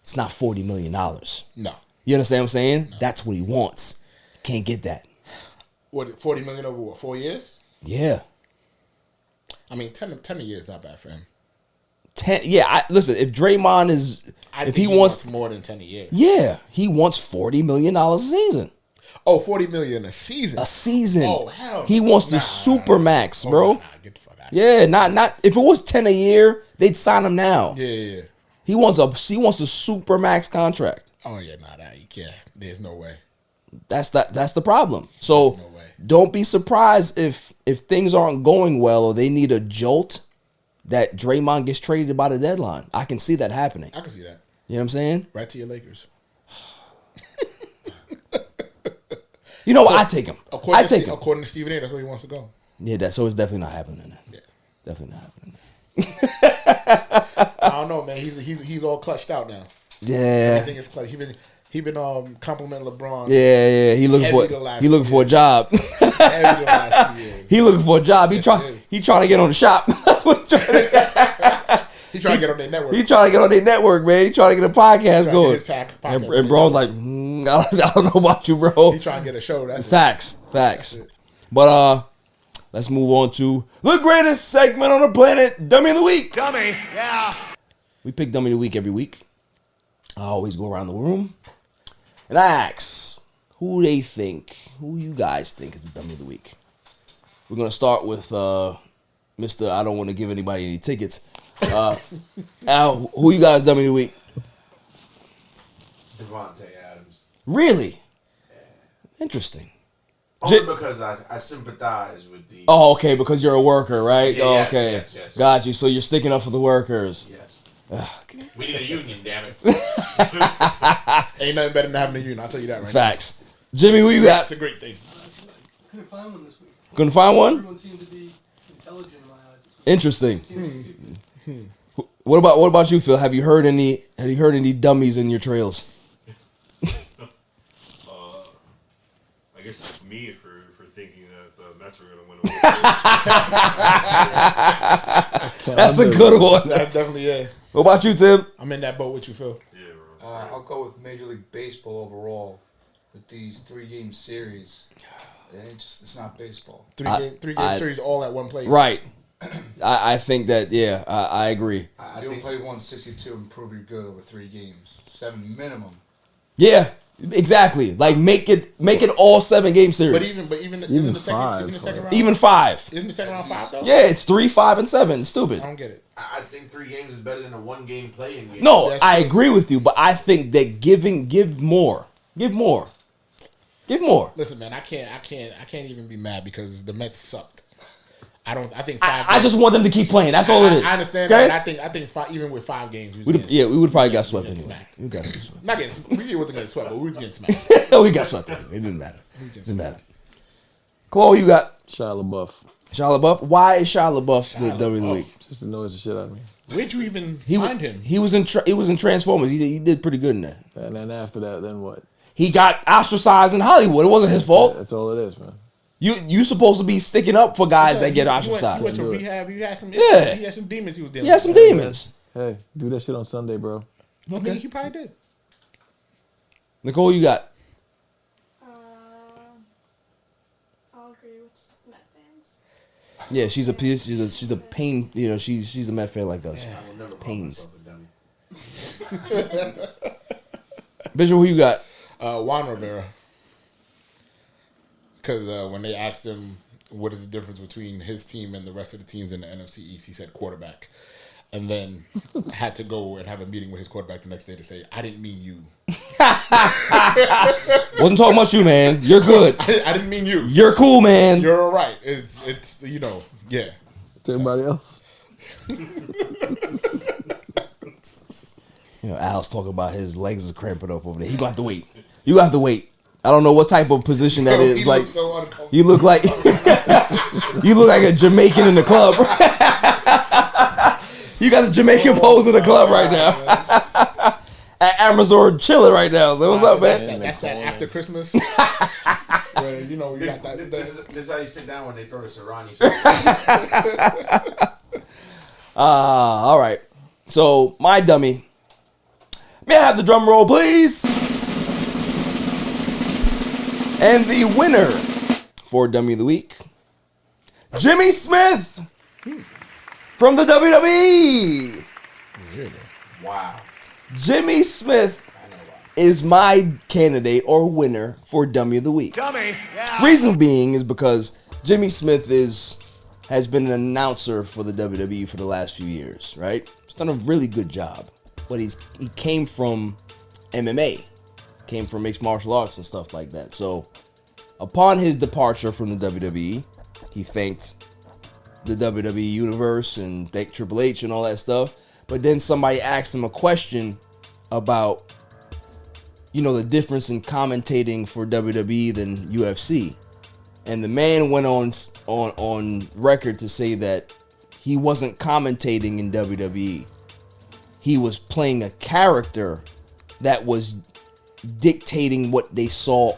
It's not $40 million. No. You understand what I'm saying? No. That's what he wants. Can't get that. What, $40 million over what, 4 years? Yeah. I mean, 10 a year is not bad for him. 10. Yeah, listen, if Draymond is, if he wants more than 10 a year. Yeah, he wants $40 million a season. Oh, $40 million a season. A season. Oh, hell. He wants the super max, bro. Get the fuck out. Yeah, not if it was 10 a year, they'd sign him now. Yeah. He wants the super max contract. Oh yeah, you can't. There's no way. That's the problem. So don't be surprised if things aren't going well or they need a jolt that Draymond gets traded by the deadline. I can see that happening. I can see that. You know what I'm saying? Right to your Lakers. You know what? I take him. I take him. According to Stephen A, that's where he wants to go. Yeah, so it's definitely not happening. Yeah. Definitely not happening. I don't know, man. He's all clutched out now. Yeah. I think it's clutch. He been complimenting LeBron. Yeah. He looking for a job. He looking for a job. He trying to get on the shop. That's what he trying to. He trying to get on their network. He trying to get on their network, man. He trying to get a podcast going. And Bro's like, I don't know about you, bro. He trying to get a show. That's Facts. But let's move on to the greatest segment on the planet, Dummy of the Week. Dummy, yeah. We pick Dummy of the Week every week. I always go around the room and I ask who you guys think is the Dummy of the Week. We're gonna start with Mr. I don't want to give anybody any tickets. Al, who you guys Dummy of the Week? Devonte Adams. Really? Interesting. Only because I sympathize with the... Oh, okay, because you're a worker, right? Yeah, oh, yes, okay. Yes. Got you. So you're sticking up for the workers. Yes. Okay. We need a union, damn it. Ain't nothing better than having a union, I'll tell you that right Facts. Now. Jimmy, who you got? It's a great thing. Couldn't find one this week. Couldn't find one? Everyone seemed to be intelligent in my eyes. Interesting. What about you, Phil? Have you heard any dummies in your trails? I guess it's me for thinking that the Mets are going to win a That's a good one. That's definitely, yeah. What about you, Tim? I'm in that boat with you, Phil. I'll go with Major League Baseball overall with these 3-game series. It's not baseball. Three game series all at one place. Right. I think that, yeah, I agree. You don't play 162 and prove you're good over 3 games. 7 minimum. Yeah, exactly. Like make it all 7-game series. But even isn't the second round? Even 5. Isn't the second round 5 though? Yeah, it's 3, 5, and 7. It's stupid. I don't get it. I think 3 games is better than a 1-game playing game. No, I agree with you, but I think that give more. Listen, man, I can't even be mad because the Mets sucked. I think I just want them to keep playing. That's all it is. I understand okay? that. And I think even with 5 games, we would probably got swept anyway. We got swept. Not getting. We wasn't getting swept, but we was getting smacked. We got swept anyway. It didn't matter. Chloe, you got Shia LaBeouf. Shia LaBeouf. Why is Shia LaBeouf the dummy of the week? Just annoys the shit out of me. Where'd you even find him? He was in Transformers. He did pretty good in that. And then after that, then what? He got ostracized in Hollywood. It wasn't his fault. Yeah, that's all it is, man. You supposed to be sticking up for guys that get ostracized. He went to rehab. He had some demons he was dealing with. He had some demons. Hey, do that shit on Sunday, bro. Okay. I mean, he probably did. Nicole, you got? I'll agree with Met fans. Yeah, she's a pain. You know, she's a Met fan like us. I will never Pains. call myself a dummy. Bishop, who you got? Juan Rivera. Because when they asked him what is the difference between his team and the rest of the teams in the NFC East, he said quarterback. And then had to go and have a meeting with his quarterback the next day to say, I didn't mean you. Wasn't talking about you, man. You're good. I didn't mean you. You're cool, man. You're all right. It's yeah. Everybody else? Al's talking about his legs is cramping up over there. He gonna have to wait. You have to wait. I don't know what type of position that is. Like so uncomfortable. you look like a Jamaican in the club. You got a Jamaican pose in the club right now. At Amazon chilling right now. So what's up, man? That's that after Christmas. Where, you got that. This is how you sit down when they throw the Serrani. All right. So my dummy. May I have the drum roll, please? And the winner for Dummy of the Week, Jimmy Smith from the WWE. Really? Wow. Jimmy Smith is my candidate or winner for Dummy of the Week. Dummy, yeah. Reason being is because Jimmy Smith has been an announcer for the WWE for the last few years, right? He's done a really good job. But he came from MMA, came from mixed martial arts and stuff like that. So upon his departure from the WWE, he thanked the WWE universe and thanked Triple H and all that stuff. But then somebody asked him a question about, the difference in commentating for WWE than UFC. And the man went on record to say that he wasn't commentating in WWE. He was playing a character that was dictating what they saw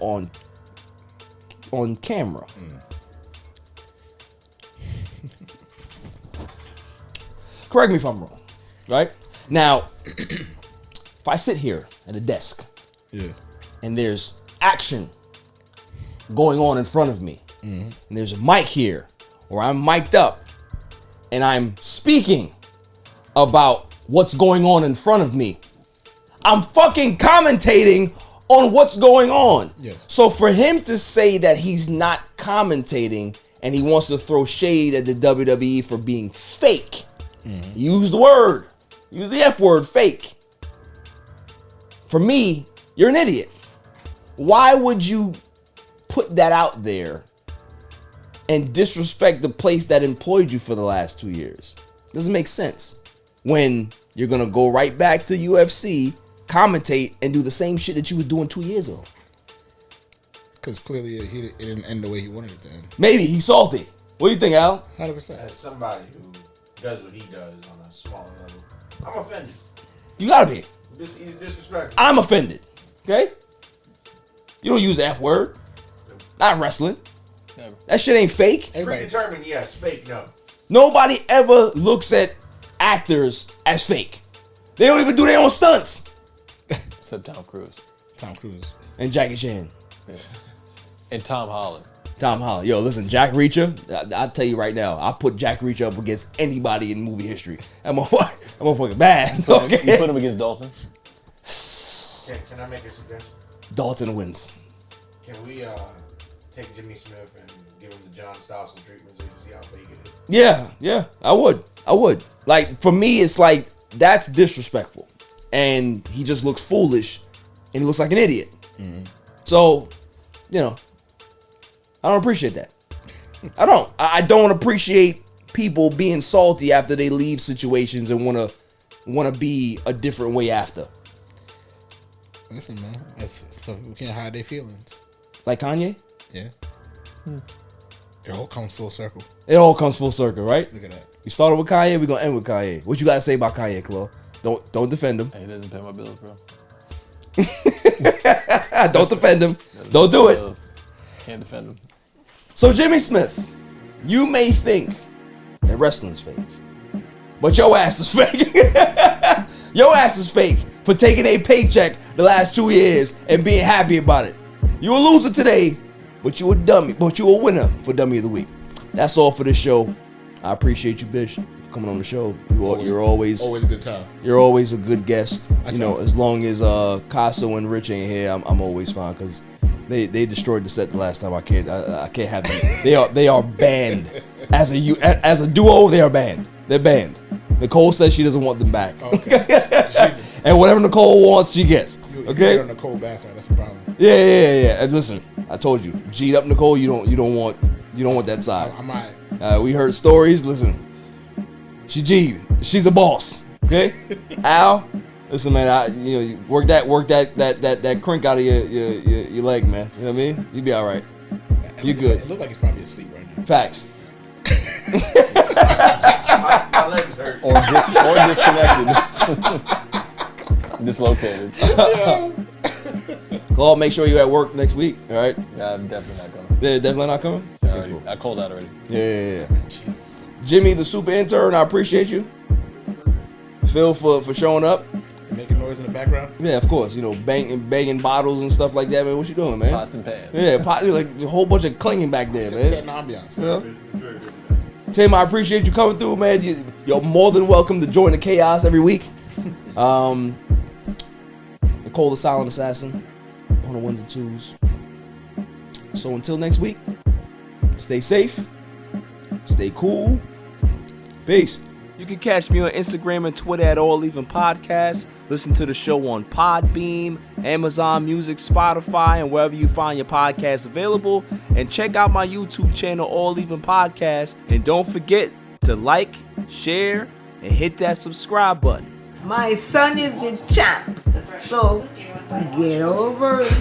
on camera. Correct me if I'm wrong, right? Now, if I sit here at a desk, and there's action going on in front of me, and there's a mic here, or I'm mic'd up, and I'm speaking about what's going on in front of me, I'm fucking commentating on what's going on. So for him to say that he's not commentating and he wants to throw shade at the WWE for being fake, use the word, use the F word, fake. For me, you're an idiot. Why would you put that out there and disrespect the place that employed you for the last 2 years? Doesn't make sense. When you're gonna go right back to UFC, commentate, and do the same shit that you were doing 2 years ago. Because clearly it didn't end the way he wanted it to end. Maybe he's salty. What do you think, Al? 100%. As somebody who does what he does on a smaller level, I'm offended. You gotta be. He's disrespectful. I'm offended. Okay? You don't use the F word. Not wrestling. Never. That shit ain't fake. Predetermined, yes. Fake, no. Nobody ever looks at actors as fake. They don't even do their own stunts. Except Tom Cruise. And Jackie Chan. Yeah. And Tom Holland. Yo, listen, Jack Reacher, I'll tell you right now, I put Jack Reacher up against anybody in movie history. I'm motherfucking bad. Okay? You put him against Dalton? Can I make a suggestion? Dalton wins. Can we take Jimmy Smith and give him the John Stossel treatment so you can see how fake it is? Yeah, I would. Like, for me, it's like, that's disrespectful. And he just looks foolish, and he looks like an idiot. So, I don't appreciate that. I don't appreciate people being salty after they leave situations and wanna be a different way after. Listen, man, so people can't hide their feelings. Like Kanye? Yeah. It all comes full circle. It all comes full circle, right? Look at that. We started with Kanye, we're gonna end with Kanye. What you gotta say about Kanye, Chloe? Don't defend him. He doesn't pay my bills, bro. Don't defend him. Don't do it. Can't defend him. So Jimmy Smith, you may think that wrestling is fake, but your ass is fake. Your ass is fake for taking a paycheck the last 2 years and being happy about it. You a loser today, but you a dummy. But you a winner for Dummy of the Week. That's all for this show. I appreciate you, Bish, for coming on the show. You're always a good time. You're always a good guest. As long as 𝐿𝐥𝐵𝐿 and Rich ain't here, I'm always fine because they destroyed the set the last time. I can't have them. They are banned as a duo. They are banned. They're banned. Nicole says she doesn't want them back. Okay. And whatever Nicole wants, she gets. Okay. You're Nicole Bassard. That's the problem. Yeah. And listen, I told you, G'd up Nicole. You don't want that side. I might. We heard stories. Listen, she G'd. She's a boss. Okay. Al, listen, man. You work that crink out of your leg, man. You know what I mean? You be all right. You good. It looked like he's probably asleep right now. Facts. My legs hurt. Or disconnected. Dislocated. Claude, make sure you're at work next week. All right. Yeah, I'm definitely not coming. They're definitely not coming. Okay, cool. I called out already. Yeah. Jimmy, the super intern, I appreciate you. Phil for showing up. Making noise in the background. Yeah, of course. Banging bottles and stuff like that, man. What you doing, man? Pots and pans. Yeah, like a whole bunch of clinging back there, man. Setting ambiance. Yeah. Tim, I appreciate you coming through, man. You're more than welcome to join the chaos every week. Nicole the Silent Assassin on the ones and twos. So until next week, stay safe, stay cool. Peace. You can catch me on Instagram and Twitter at All Even Podcast. Listen to the show on Podbeam, Amazon Music, Spotify, and wherever you find your podcasts available. And check out my YouTube channel, All Even Podcast. And don't forget to like, share, and hit that subscribe button. My son is the champ, so get over it.